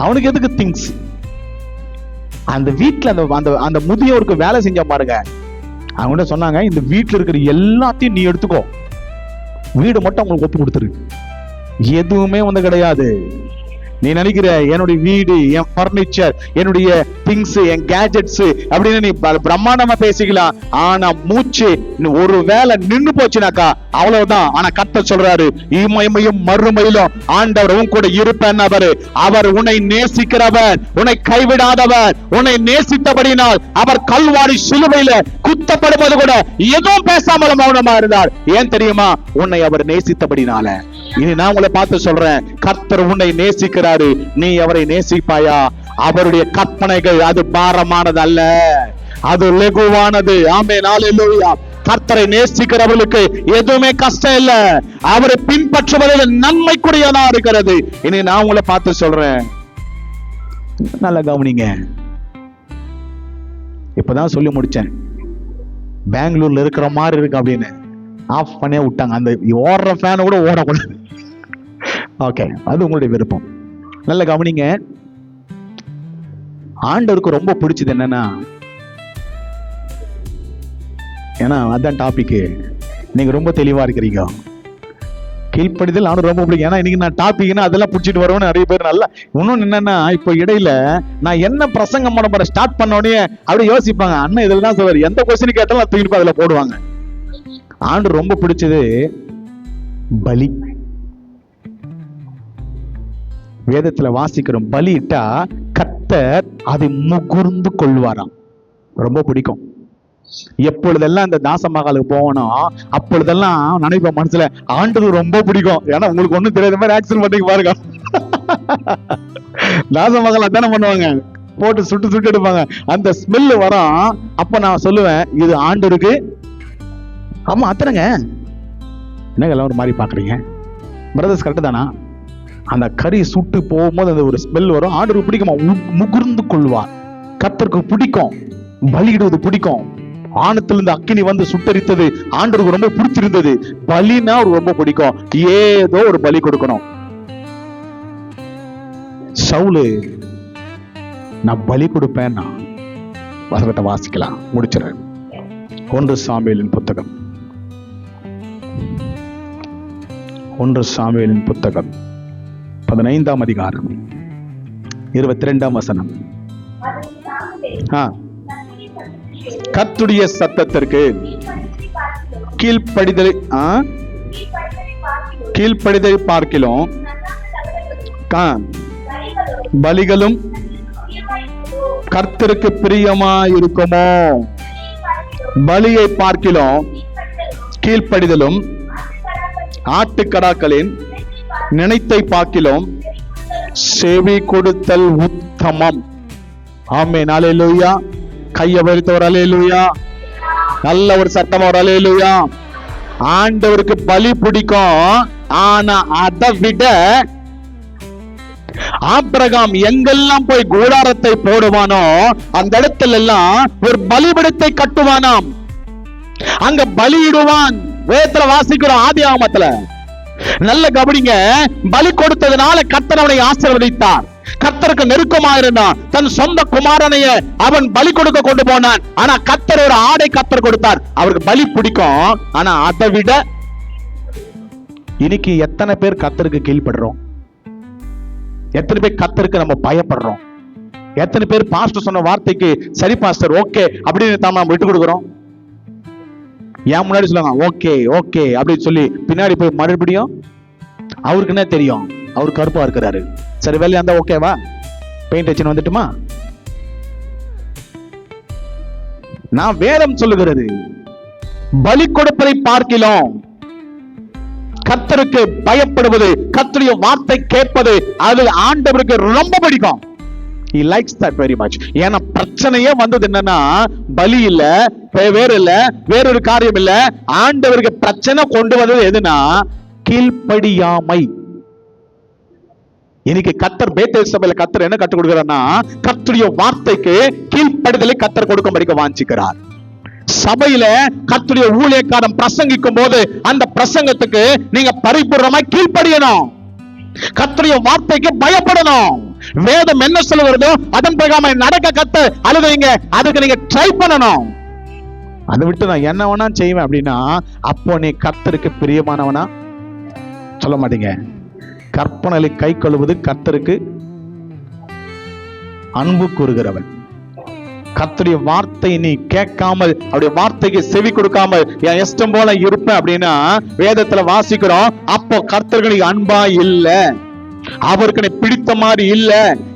அவனுக்கு எதுக்கு திங்ஸ்? அந்த வீட்டுல அந்த முதியவருக்கு வேலை செஞ்சா பாருங்க. அவங்க சொன்னாங்க, இந்த வீட்டுல இருக்கிற எல்லாத்தையும் நீ எடுத்துக்கோ, வீடு மட்டும் அவங்களுக்கு ஒப்பு கொடுத்துரு, எதுவுமே வந்து கிடையாது. நீ நினைக்கிற என்னுடைய வீடு, என் பர்னிச்சர், என்னுடைய திங்ஸ், என் கேஜெட்ஸ் அப்படின்னு நீ பிரம்மாண்டமா பேசிக்கலாம். ஆனா மூச்சு ஒரு வேளை நின்னு போச்சுனாக்கா அவ்வளவுதான். ஆனா கர்த்தர் சொல்றாரு, இம்மையும் மறுமையிலும் ஆண்டவர் உன் கூட இருப்பேன். அவர் உன்னை நேசிக்கிறவர், உன்னை கைவிடாதவர். உன்னை நேசித்தபடினால் அவர் கல்வாரி சிலுவையில குத்தப்படுவது கூட எதுவும் பேசாமல் மௌனமா இருந்தார். ஏன் தெரியுமா? உன்னை அவர் நேசித்தபடினால. இனி நான் உங்களை பார்த்து சொல்றேன், கர்த்தர் உன்னை நேசிக்கிறாரு. நீ அவரை நேசிப்பாயா? அவருடைய கற்பனைகள் அது பாரமானது அல்ல, அது லகுவானது. ஆமென், ஹல்லேலூயா. கர்த்தரை நேசிக்கிறவர்களுக்கு எதுவுமே கஷ்டம் இல்ல. அவரை பின்பற்றுவதில் நன்மைக்குரியதா இருக்கிறது. இனி நான் உங்களை பார்த்து சொல்றேன், நல்லா கவனிங்க. இப்பதான் சொல்லி முடிச்சேன், பெங்களூர்ல இருக்கிற மாதிரி இருக்கு அப்படின்னு ஆஃப் பண்ணியே விட்டாங்க. அந்த ஓடுற ஃபேனை கூட ஓடக்கூடாது. ஓகே, அது உங்களுடைய விருப்பம். நல்ல கவனிங்க. ஆண்டவருக்கு ரொம்ப பிடிச்சது என்னன்னா, ஏன்னா அதான் டாபிக், நீங்க ரொம்ப தெளிவா இருக்கிறீங்க. கீழ்ப்படிதல் அவனுக்கு ரொம்ப பிடிக்கும். ஏன்னா இன்னைக்கு நான் டாபிக்னா அதெல்லாம் பிடிச்சிட்டு வருவேன்னு நிறைய பேர். நல்லா இன்னொன்னு என்னன்னா, இப்போ இடையில நான் என்ன பிரசங்கம் பண்ண போற ஸ்டார்ட் பண்ண உடனே அப்படியே யோசிப்பாங்க, அண்ணன் இதில் தான் சொல்வார், எந்த கொஸ்டின் கேட்டாலும் தூக்கிட்டு அதில் போடுவாங்க. ஆண்டு ரொம்ப பிடிச்சது பலி. வேதத்துல வாசிக்கிறோம், பலியிட்டா கர்த்தர் அதை முகர்ந்து கொள்வாராம். ரொம்ப பிடிக்கும். எப்பொழுதெல்லாம் இந்த தாச மகாலுக்கு போகணும், அப்பொழுதெல்லாம் நினைப்ப மனசுல, ஆண்டது ரொம்ப பிடிக்கும். ஏன்னா உங்களுக்கு ஒண்ணும் தெரியாத மாதிரி ஆக்சன் பண்ணி பாருங்க. தாச மகள் அதானே பண்ணுவாங்க, போட்டு சுட்டு எடுப்பாங்க. அந்த ஸ்மெல் வரும். அப்ப நான் சொல்லுவேன், இது ஆண்டருக்கு. ஆமா அத்தனைங்க. என்னங்க எல்லாம் ஒரு மாதிரி பாக்குறீங்க பிரதர்ஸ்? கரெக்ட் தானா? அந்த கறி சுட்டு போகும்போது அந்த ஒரு ஸ்மெல் வரும். ஆண்டருக்கு பிடிக்குமா? முகர்ந்து கொள்வார். கர்த்தருக்கு பிடிக்கும். பலியிடுவது பிடிக்கும். ஆணத்திலிருந்து அக்கினி வந்து சுட்டரித்தது ஆண்டருக்கு ரொம்ப பிடிச்சிருந்தது. பலினா அவருக்கு ரொம்ப பிடிக்கும். ஏதோ ஒரு பலி கொடுக்கணும். சவுலு, நான் பலி கொடுப்பேன்னா, வசனத்தை வாசிக்கலாம், முடிச்சிடறேன். 1 சாமுவேலின் புத்தகம், 1 சாமுவேலின் புத்தகம் 15ஆம் அதிகாரம் 22ஆம் வசனம். கர்த்தருடைய சத்தத்திற்கு கீழ்ப்படிதலை பார்க்கிலும் பலிகளும் கர்த்தருக்கு பிரியமா இருக்குமோ? பலியை பார்க்கிலும் கீழ்ப்படிதலும் ஆட்டுக்கடாக்களின் நினைத்தை பார்க்கிலும் செவி கொடுத்தல் உத்தமம். ஆமென், ஹல்லேலூயா. கையை வரித்தவர் ஹல்லேலூயா. நல்ல ஒரு சத்தம் ஒரு ஹல்லேலூயா. ஆண்டவருக்கு பலி பிடிக்கும். ஆனா அதை விட ஆபிரகாம் எங்கெல்லாம் போய் கூடாரத்தை போடுவானோ அந்த இடத்துல எல்லாம் ஒரு பலிபீடத்தை கட்டுவானாம். அங்க பலியிடுவான். வேதத்துல வாசிக்கிறோம், ஆதியாகமத்துல. நல்ல கவனிங்க. பலி கொடுத்ததுனால கர்த்தர் அவனை ஆசீர்வதித்தார். கர்த்தருக்கு நெருக்கமா இருந்தான். தன் சொந்த குமாரனைய அவன் பலி கொடுக்க கொண்டு போனான். ஆனா கர்த்தர் ஒரு ஆடை கர்த்தர் கொடுத்தார். அவருக்கு பலி பிடிக்கும். ஆனா அதை விட இன்னைக்கு எத்தனை பேர் கர்த்தருக்கு கீழ்படுறோம்? எத்தனை பேர் கர்த்தருக்கு நம்ம பயப்படுறோம்? எத்தனை பேர் பாஸ்டர் சொன்ன வார்த்தைக்கு சரி பாஸ்டர் ஓகே அப்படின்னு தான் நம்ம விட்டு கொடுக்கிறோம்? ஏன் முன்னாடி சொல்லுவாங்க ஓகே ஓகே அப்படின்னு சொல்லி, பின்னாடி போய் மறுபடியும் அவருக்கு என்ன தெரியும்? அவர் கருப்பா இருக்கிறாரு. சரி வேலையா இருந்தா ஓகேவா? பெயிண்ட் அடிச்சு வந்துட்டுமா? நான் வேதம் சொல்லுகிறது, பலி கொடுப்பதை பார்க்கிறோம். கர்த்தருக்கு பயப்படுவது, கர்த்தருடைய வார்த்தை கேட்பது, அது ஆண்டவருக்கு ரொம்ப பிடிக்கும். He likes that very much. ஏன்னா பிரச்சனையே வந்தது என்னன்னா, பலி இல்ல, வேற இல்ல, வேறொரு காரியம் இல்ல. ஆண்டவருக்கு பிரச்சனை கொண்டு வந்தது எதுனா, கீழ்ப்படியாமை. இன்னைக்கு கர்த்தர் பேத்தேல் சபையில கர்த்தர் என்ன கற்றுக் கொடுக்கிறார்னா, கர்த்தருடைய வார்த்தைக்கு கீழ்ப்படிதலை கர்த்தர் கொடுக்கும்படிக்கு வாஞ்சிக்கிறார். சபையில கர்த்தருடைய ஊழியக்காரன் பிரசங்கிக்கும் போது அந்த பிரசங்கத்துக்கு நீங்க பரிபூர்ணமாய் கீழ்ப்படியணும். கர்த்தருடைய வார்த்தைக்கு பயப்படணும். வேதம் என்ன சொல்லுகிறதோ அதன் பிரகாரம் நடக்க கத்து அழுதுங்க. அதுக்கு நீங்க ட்ரை பண்ணணும். அதை விட்டு நான் என்ன வேணா செய்வேன் அப்படின்னா, அப்போ நீ கர்த்தருக்கு பிரியமானவனா சொல்ல மாட்டீங்க. கற்பனைகளை கை கொள்வது கர்த்தருக்கு அன்பு கூறுகிறவன். கர்த்தருடைய வார்த்தை நீ கேட்காமல், அவருடைய வார்த்தைக்கு செவி கொடுக்காமல் என் இஷ்டம் போல இருப்பேன் அப்படின்னா வேதத்துல வாசிக்கிறோம். அப்போ கர்த்தர்களுக்கு அன்பா இல்ல, அவருக்கு பிடித்த மாதிரி இல்ல.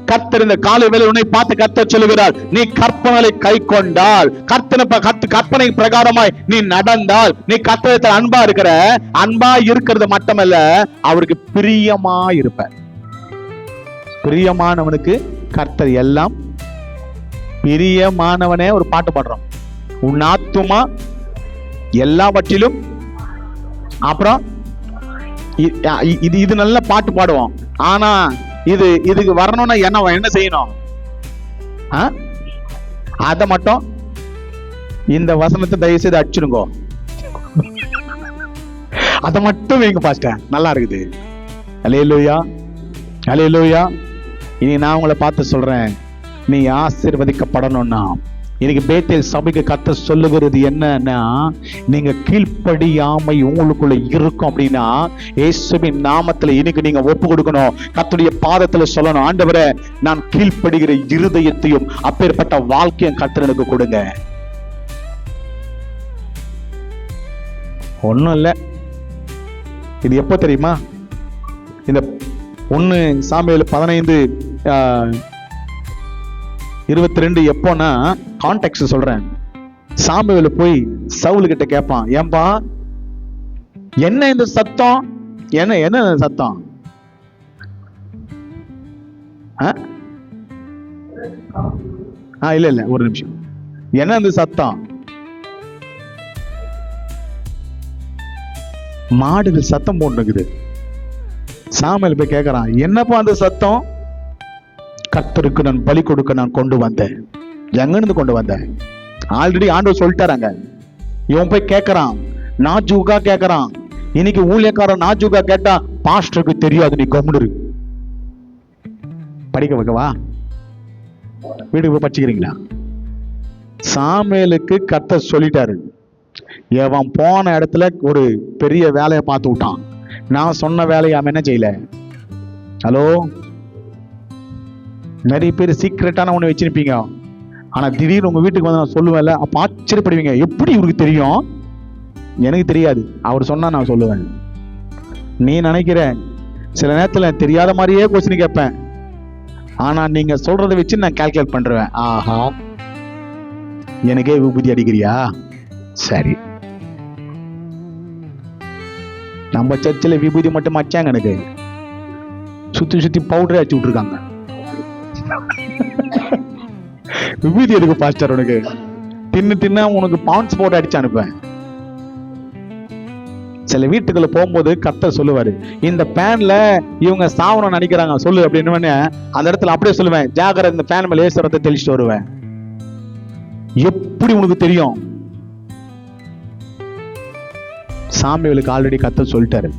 கர்த்தர் இந்த காலை வேளை உன்னை பார்த்து கர்த்தர் சொல்லுகிறார், நீ கற்பனைகளை கை கொண்டால், கற்பனை பிரகாரமாய் நீ நடந்தால், நீ கர்த்தரிடத்தில் அன்பா இருக்கிற. அன்பா இருக்கிறது மட்டுமல்ல, அவருக்கு பிரியமா இருப்ப. பிரியமானவனுக்கு கர்த்தர் எல்லாம். பிரியமானவனே ஒரு பாட்டு பாடுறோம், உன் ஆத்துமா எல்லாவற்றிலும். அப்புறம் இது நல்ல பாட்டு பாடுவோம். ஆனா இதுக்கு வரணும்னா என்ன செய்யணும்? அத மட்டும் இந்த வசனத்தை தயவு செய்து அடிச்சிருங்கோ. அத மட்டும் வைங்க பாஸ்டர், நல்லா இருக்குது. அல்லேலூயா, அல்லேலூயா. இனி நான் உங்களை பார்த்து சொல்றேன், நீ ஆசீர்வதிக்கப்படணும்னா இன்னைக்கு பேத்தேல் சபைக்கு கர்த்தர் சொல்லுகிறது என்னன்னா, நீங்க கீழ்ப்படியாமை உங்களுக்குள்ள இருக்கும் அப்படின்னா இயேசுவின் நாமத்துல இன்னைக்கு நீங்க ஒப்பு கொடுக்கணும். கர்த்தருடைய பாதத்துல சொல்லணும், ஆண்டவரே நான் கீழ்ப்படுகிற இருதயத்தையும் அப்பேற்பட்ட வாழ்க்கையும் கர்த்தர் எனக்கு கொடுங்க. ஒண்ணும் இல்ல, இது எப்போ தெரியுமா? இந்த 1 சாமுவேல் 15:22 எப்போனா கான்டெக்ஸ்ட் சொல்றேன். சாமுவேல் போய் சவுல் கிட்ட கேட்பான், ஏன்பா என்ன இந்த சத்தம், என்ன சத்தம்? இல்ல ஒரு நிமிஷம், என்ன இந்த சத்தம்? மாடுகள் சத்தம் போட்டுக்குது. சாமுவேல் போய் கேட்கறான், என்னப்பா அந்த சத்தம்? கர்த்தருக்கு நான் பலி கொடுக்க நான் கொண்டு வந்தேன். எங்கிருந்து கொண்டு வந்தேன்? ஆல்ரெடி ஆண்டவர் சொல்லிட்டாராங்க. இவன் போய் கேட்கறான், நாஜூகா கேட்கறான். இன்னைக்கு ஊழியக்காரன் நாஜூகா கேட்டா பாஸ்டருக்கு தெரியாது, நீ கம்முனு படிக்க வைக்கவா? வீட்டுக்கு போய் படிச்சுக்கிறீங்களா? சாமுவேலுக்கு கர்த்தர் சொல்லிட்டாரு, அவன் போன இடத்துல ஒரு பெரிய வேலையை பார்த்து விட்டான். நான் சொன்ன வேலையை அவன் என்ன செய்யல. ஹலோ, நிறைய பேர் சீக்கிரட்டான ஒண்ணு வச்சிருப்பீங்க, ஆனா திடீர்னு உங்க வீட்டுக்கு வந்து நான் சொல்லுவேன்ல, அப்ப ஆச்சரியப்படுவீங்க, எப்படி இவருக்கு தெரியும்? எனக்கு தெரியாது, அவர் சொன்னா நான் சொல்லுவேன். நீ நினைக்கிற சில நேரத்துல தெரியாத மாதிரியே கொஸ்டின் கேட்பேன், ஆனா நீங்க சொல்றதை வச்சு நான் கால்குலேட் பண்றேன். ஆஹா, எனக்கே விபூதி அடிக்கிறியா? சரி, நம்ம சர்ச்சில் விபூதி மட்டும் அடிச்சாங்க, எனக்கு சுத்தி சுத்தி பவுடரே அடிச்சு விட்டுருக்காங்க. விபூதி எதுக்கு பாஸ்டர்? உனக்கு தின்னு உனக்கு பவுன்ஸ் போட்டு அடிச்சு அனுப்பேன். சில வீட்டுக்குள்ள போகும்போது கர்த்தர் சொல்லுவாரு, இந்த பேன்ல இவங்க சாவனம் நினைக்கிறாங்க சொல்லு அப்படின்னு. அந்த இடத்துல அப்படியே சொல்லுவேன், ஜாகர இந்த பேன் மேல ஏசுறதை தெளிச்சுட்டு வருவேன். எப்படி உனக்கு தெரியும்? சாமுவேலுக்கு ஆல்ரெடி கர்த்தர் சொல்லிட்டாரு.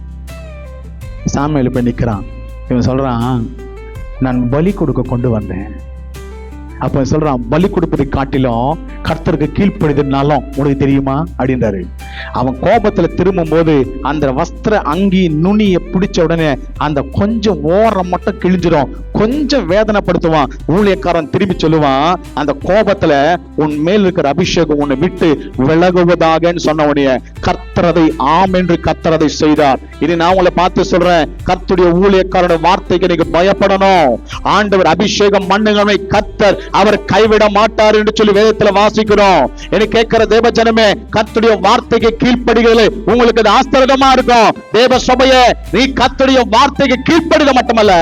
சாமுவேல் போய் நிக்கிறான், இவன் சொல்றான், நான் பலி கொடுக்க கொண்டு வந்தேன். அப்ப சொல்றான், பலி கொடுப்பதை காட்டிலும் கர்த்தருக்கு கீழ்ப்படிதல்னாலும் உனக்கு தெரியுமா அப்படின்றாரு. அவன் கோபத்துல திரும்பும் போது அந்த வஸ்திர அங்கி நுனியை பிடிச்ச உடனே அந்த கொஞ்சம் ஓரம் மட்டும் கிழிஞ்சிடும், கொஞ்சம் வேதனைப்படுத்துவான். ஊழியக்காரன் திரும்பி சொல்லுவான், அந்த கோபத்துல உன் மேல் இருக்கிற அபிஷேகம் உன்னை விட்டு விலகுவதாக சொன்ன உடனே கர்த்தரதை ஆம் என்று கர்த்தரதை செய்தார். இது நான் உங்களை பார்த்து சொல்றேன், கர்த்தருடைய ஊழியக்காரனுடைய வார்த்தைக்கு நீங்க பயப்படணும். ஆண்டவர் அபிஷேகம் பண்ணுகிறவனை கர்த்தர் அவர் கைவிட மாட்டார் என்று சொல்லி வேதத்துல வாசிக்கிறோம். எனக்கு கேட்கிற தேவ ஜனமே, கர்த்தருடைய வார்த்தைக்கு கீழ்ப்படுகிறது உங்களுக்கு அது ஆச்சரியமா இருக்கும். தேவ சபையே, நீ கர்த்தருடைய வார்த்தைக்கு கீழ்ப்படுக மட்டுமல்ல,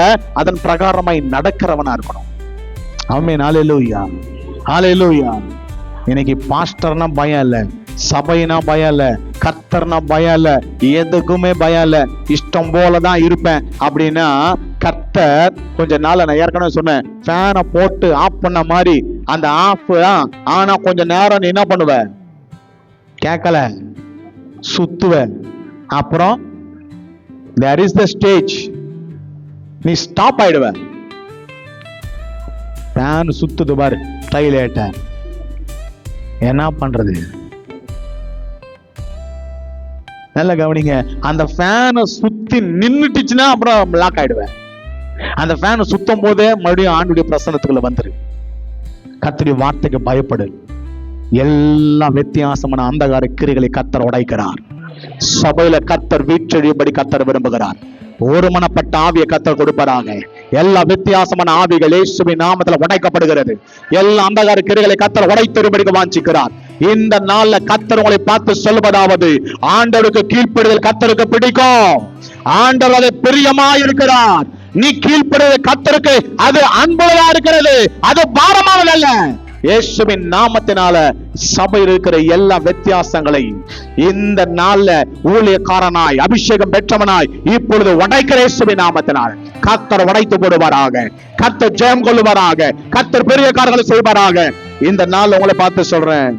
அதன் பிரகாரமாய் நடக்கிறவனா இருக்கணும். ஆமென், ஹல்லேலூயா, ஹல்லேலூயா. இன்னைக்கு பாஸ்டர்னா பயம் இல்ல, சபைனா பயம் இல்ல, கர்த்தர்னா பயம் இல்ல, எதுக்குமே பயம் இல்ல. இஷ்டம் போலதான் இருப்பேன் அப்படின்னா கர்த்தர் கொஞ்ச நாள், நான் ஏற்கனவே சொன்னேன், ஃபேனை போட்டு ஆஃப் பண்ண மாதிரி அந்த ஆஃப் ஆனா கொஞ்ச நேரம் நீ என்ன பண்ணுவ? கேட்கல, சுத்துவ. அப்புறம் there is the stage, நீ ஸ்டாப் ஆயிடுவ. ஃபேன் சுத்துது பாரு, டைலேட்ட என்ன பண்றது? நல்ல கவனிங்க, அந்த ஃபேனை சுத்தி நின்னுட்டுச்சுன்னா அப்புறம் லாக் ஆயிடுவேன். அந்த ஃபேன் சுத்தும் போதே மறுபடியும் ஆண்டுடைய பிரசன்னத்துக்குள்ள வந்துரு. கர்த்தருடைய வார்த்தைக்கு பயப்படு. எல்லா வித்தியாசமான அந்தகார கிரிகளை கர்த்தர் உடைக்கிறார். சபையில கர்த்தர் வீற்றெழியும்படி கர்த்தர் விரும்புகிறார். ஒருமனப்பட்ட ஆவியை கர்த்தர் கொடுப்பறாங்க. எல்லா வித்தியாசமான ஆவிகள் இயேசுவின் நாமத்துல உடைக்கப்படுகிறது. எல்லா அந்தகார கிரிகளை கர்த்தர் உடைத்தெறியும்படி வாஞ்சிக்கிறார். இந்த நாள்ல கர்த்தர் உங்களை பார்த்து சொல்வதாவது, ஆண்டவருக்கு கீழ்ப்படிதல் கர்த்தருக்கு பிடிக்கும். ஆண்டவர் அதை பிரியமா இருக்கிறார். நீ கீழ்ப்படிதல் கர்த்தருக்கு அது அன்புள்ளதா இருக்கிறது, அது பாரமானது அல்ல. இயேசுவின் நாமத்தினால சபையில் இருக்கிற எல்லா வித்தியாசங்களை இந்த நாள்ல ஊழியக்காரனாய் அபிஷேகம் பெற்றவனாய் இப்பொழுது உடைக்கிற இயேசுவின் நாமத்தினால் கர்த்தர் உடைத்து போடுவாராக. கர்த்தர் ஜெயம் கொள்ளுவாராக. கர்த்தர் பெரிய காரியங்களை செய்வாராக. இந்த நாள் உங்களை பார்த்து சொல்றேன்,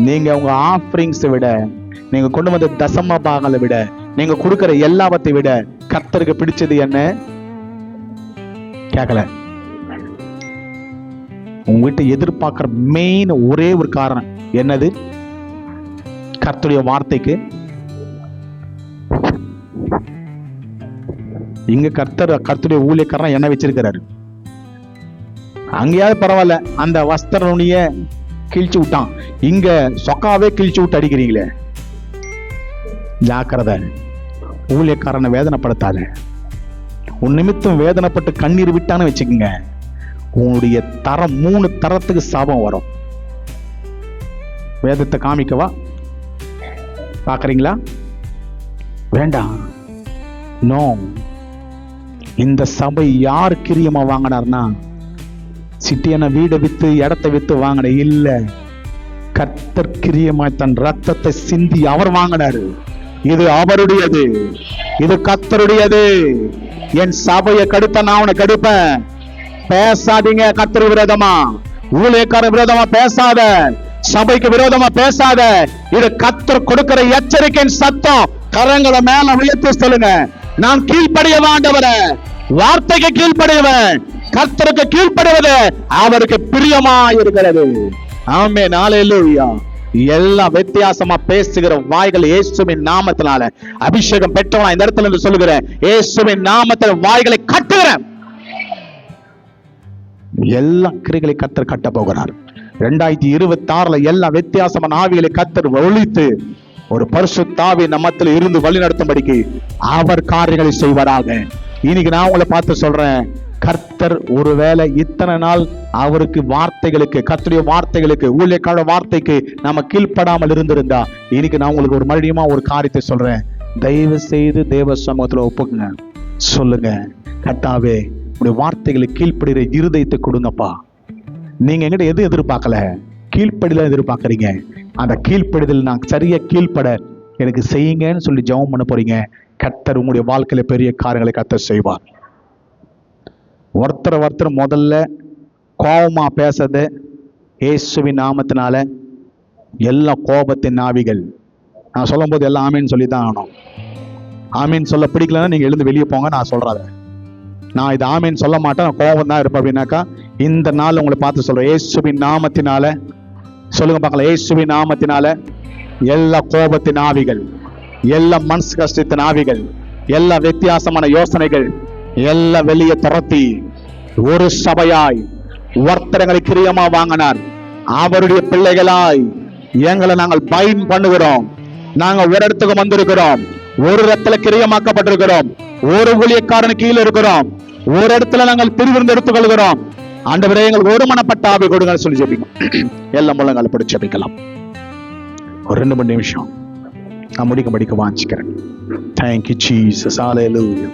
நீங்க உங்க ஆஃபரிங்ஸ் விட, நீங்க கொண்டு வந்த தசம பாகங்களை விட, நீங்க கொடுக்கிற எல்லாவற்றை விட கர்த்தருக்கு பிடிச்சது என்ன? கேட்கல. உங்ககிட்ட எதிர்பார்க்கிற மெயின் ஒரே ஒரு காரணம் என்னது? கர்த்தருடைய வார்த்தைக்கு. இங்க கர்த்தருடைய ஊழியக்காரன் என்ன வச்சிருக்கிறாரு? அங்கேயாவது பரவாயில்ல, அந்த வஸ்திர நுனிய கிழிச்சு விட்டான், இங்க சொக்காவே கிழிச்சு விட்டு அடிக்கிறீங்களே. ஜாக்கிரதை, ஊழியக்காரனை வேதனைப்படுத்தாத. உன் நிமித்தம் வேதனைப்பட்டு கண்ணீர் விட்டான்னு வச்சுக்கோங்க, உன்னுடைய தரம் 3 தரத்துக்கு சாபம் வரும். வேதத்தை காமிக்கவா பாக்குறீங்களா? வேண்டாம். நோ. இந்த சபை யார் கிரியமா வாங்கினார்னா, சிட்டியான வீடை வித்து இடத்தை வித்து வாங்கின இல்ல, கர்த்தர் கிரியமாய் தன் ரத்தத்தை சிந்தி அவர் வாங்கினாரு. இது அவருடையது, இது கர்த்தருடையது. என் சபையை கடுத்த நான் அவனை கடுப்பேன். பேசாதீங்க. கர்த்தர் விரோதமா, ஊழியக்கார விரோதமா பேசாத, சபைக்கு விரோதமா பேசாத. இது கர்த்தர் கொடுக்கிற எச்சரிக்கையின் சத்தம். கரங்களை மேல உயர்த்தி சொல்லுங்க, நான் கீழ்ப்படிய ஆண்டவரே, வார்த்தைக்கு கீழ்ப்படியவன். கர்த்தருக்கு கீழ்ப்படிவது அவருக்கு பிரியமா இருக்கிறது. ஆமென். ஹல்லேலூயா. எல்லா வித்தியாசமா பேசுகிற வாய்கள் இயேசுவின் நாமத்தினால அபிஷேகம் பெற்றவனா இந்த இடத்துல இருந்து சொல்லுகிறேன், இயேசுவின் நாமத்தில் வாய்களை கட்டுகிறேன். எல்லா கிரிகளை கர்த்தர் கட்ட போகிறார். 2026 எல்லா வித்தியாசமான ஆவிகளை கர்த்தர் ஒழித்து ஒரு பரிசுத்த ஆவி நம்மத்தில் இருந்து வழி நடத்தும்படிக்கு அவர் காரியங்களை செய்வாராக. இன்னைக்கு நான் உங்களை பார்த்து சொல்றேன், கர்த்தர் ஒருவேளை இத்தனை நாள் அவருக்கு வார்த்தைகளுக்கு, கர்த்தருடைய வார்த்தைகளுக்கு, ஊழியக்கார வார்த்தைக்கு நாம கீழ்ப்படாமல் இருந்திருந்தா, இன்னைக்கு நான் உங்களுக்கு ஒரு மறுபடியும் ஒரு காரியத்தை சொல்றேன். தயவு செய்து தேவ சமூகத்துல ஒப்புக்குங்க. சொல்லுங்க, கர்த்தாவே உடைய வார்த்தைகளை கீழ்ப்படுகிற இருதயத்தை கொடுங்கப்பா. நீங்க எங்கிட்ட எது எதிர்பார்க்கல, கீழ்ப்படிதான் எதிர்பார்க்கறீங்க. அந்த கீழ்ப்படிதல் நான் சரியா கீழ்ப்பட எனக்கு செய்யுங்கன்னு சொல்லி ஜெபம் பண்ண போறீங்க. கர்த்தர் உங்களுடைய வாழ்க்கையில பெரிய காரியங்களை கர்த்தர் செய்வார். ஒருத்தர் முதல்ல கோபமா பேசுறது இயேசுவின் நாமத்தினால எல்லா கோபத்தின் ஆவிகள், நான் சொல்லும் போது எல்லாம் ஆமீன் சொல்லி தான் ஆகணும். ஆமீன் சொல்ல பிடிக்கலன்னா நீங்க எழுந்து வெளியே போங்க. நான் சொல்றத நான் இது ஆமீன் சொல்ல மாட்டேன், நான் கோபம் தான் இருப்பேன் அப்படின்னாக்கா, இந்த நாள் உங்களை பார்த்து சொல்றேன், இயேசுவின் நாமத்தினால சொல்லுங்க பார்க்கலாம், இயேசுவின் நாமத்தினால எல்லா கோபத்தின் ஆவிகள், எல்லா மனசு கஷ்டத்தின் ஆவிகள், எல்லா வித்தியாசமான யோசனைகள் எல்லாம் வெளியே துரத்தி ஒரு சபையாய் வர்த்தகங்களை கிரியமா வாங்கினார். அவருடைய பிள்ளைகளாய் எங்களை நாங்கள் பயன் பண்ணுகிறோம். நாங்க ஒரு இடத்துக்கு வந்திருக்கிறோம், ஒரு இடத்துல கிரியமாக்கப்பட்டிருக்கிறோம், ஒரு ஊழியக்காரன் கீழே இருக்கிறோம், ஒரு இடத்துல நாங்கள் பிரிவிருந்து எடுத்துக்கொள்கிறோம். ஆண்டவரே எங்களுக்கு ஒருமனப்பட்ட ஆவி கொடுங்க சொல்லி ஜெபிக்கணும். எல்லாம் முழங்கால போட்டு ஜெபிக்கலாம். ஒரு 2 நிமிஷம் நான் முடிக்க வாஞ்சிக்கிறேன். Thank you Jesus. Hallelujah.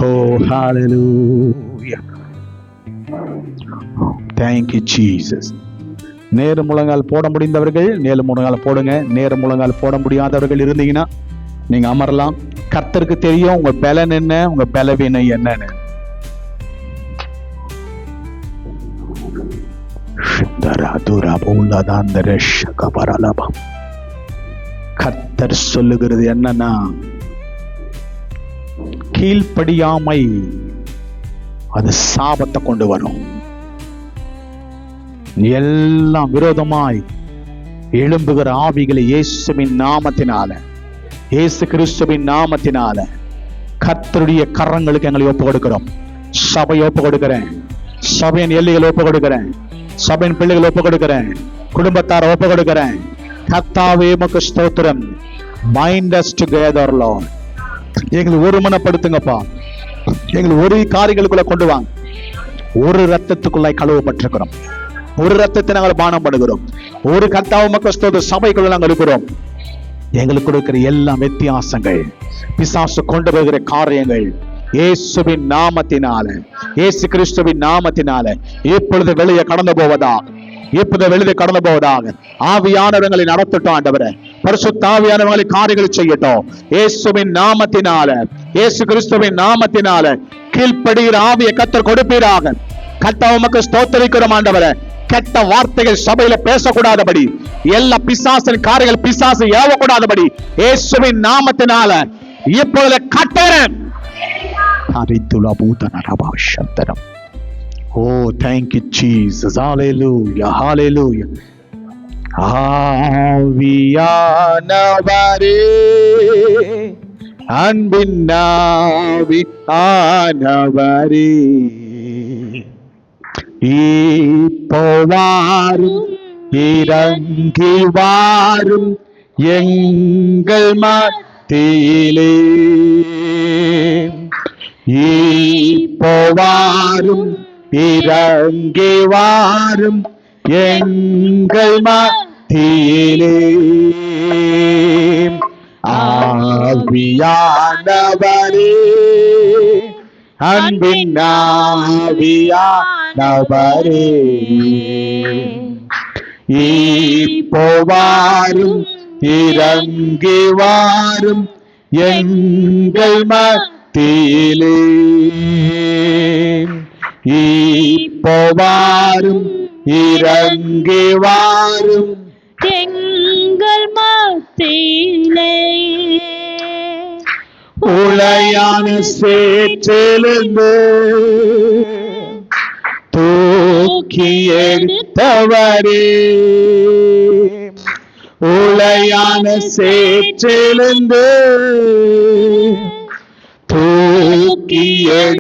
Oh hallelujah. Thank you Jesus. Nehru முழங்கால் போட முடிந்தவர்கள் நேரு முழங்கால் போடுங்க. நேரு முழங்கால் போட முடியாதவர்கள் இருந்தீங்கன்னா நீங்க அமரலாம். கர்த்தருக்கு தெரியும் உங்க பலன் என்ன, உங்க பலவீனம் என்னன்னு. கர்த்தர் சொல்லுகிறது என்னன்னா, கீழ்ப்படியாமை அது சாபத்தை கொண்டு வரும். எல்லாம் விரோதமாய் எழும்புகிற ஆவிகளை இயேசுவின் நாமத்தினால, இயேசு கிறிஸ்துவின் நாமத்தினால கர்த்தருடைய கரங்களுக்கு எங்களை ஒப்பு கொடுக்கிறோம். சபையை ஒப்பு கொடுக்கிறேன், சபையின் எல்லைகளை ஒப்பு கொடுக்கிறேன், சபையின் பிள்ளைகளை ஒப்பு கொடுக்கிறேன், குடும்பத்தார ஒப்பு கொடுக்கிறேன். கர்த்தாவே உமக்கு ஸ்தோத்திரம். Bind us together, Lord. எங்களை ஒருமனப்படுத்துங்கப்பா. எங்களை ஒரு காரியங்களுக்குள்ள கொண்டு வாங்க. ஒரு ரத்தத்துக்குள்ளாய் கழுவப்பட்டிருக்கிறோம், ஒரு ரத்தத்தை நாங்கள் பானம் பண்ணுகிறோம், ஒரு கர்த்தாவே உமக்கு ஸ்தோத்திரம். சபைக்குள்ள நாங்கள் இருக்கிறோம். எங்களுக்கு கொடுக்கிற எல்லா வித்தியாசங்கள், பிசாசு கொண்டு வருகிற காரியங்கள் இயேசுவின் நாமத்தினால, இயேசு கிறிஸ்துவின் நாமத்தினால இப்பொழுது வெளியே கடந்து போவதாக, இப்போது வெளியே கடந்து போவதாக. ஆவியானவர்களை நடத்தட்டும் ஆண்டவரே. பரிசுத்த ஆவியானவர்களை காரியங்களை செய்யட்டும் இயேசுவின் நாமத்தினால, இயேசு கிறிஸ்துவின் நாமத்தினால. கீழ்ப்படுகிற ஆவியை கர்த்தர் கொடுப்பீராக. கர்த்தாவே உமக்கு ஸ்தோத்திரிக்கிறோம் ஆண்டவரே. கெட்ட வார்த்தைகள் சபையில பேசக்கூடாதபடி, எல்லா பிசாசின் காரியங்கள் பிசாசு ஏவக்கூடாதபடி இயேசுவின் நாமத்தினால இப்பொழுது கட்டறேன். Oh, thank you, Jesus. Hallelujah, hallelujah. ஆவியானவரே, அன்பின் ஆவியானவரே, இப்போ வாரும், இறங்கி வாரும் எங்கள் மத்தியிலே. இப்போ வாரும், இறங்கி வாரும் எங்கள் மத்தியிலே. ஆவியானவரே, அன்பின் ஆவியானவரே, இப்போ வாரும், இறங்கி வாரும் எங்கள் மத்தியிலே. இப்போ வாரும், இறங்கி வாரும் எங்கள் மத்தியிலே. உளையான சேற்றிலிருந்து தூக்கி எடுத்தவரே, உளையான சேற்றிலிருந்து தூக்கி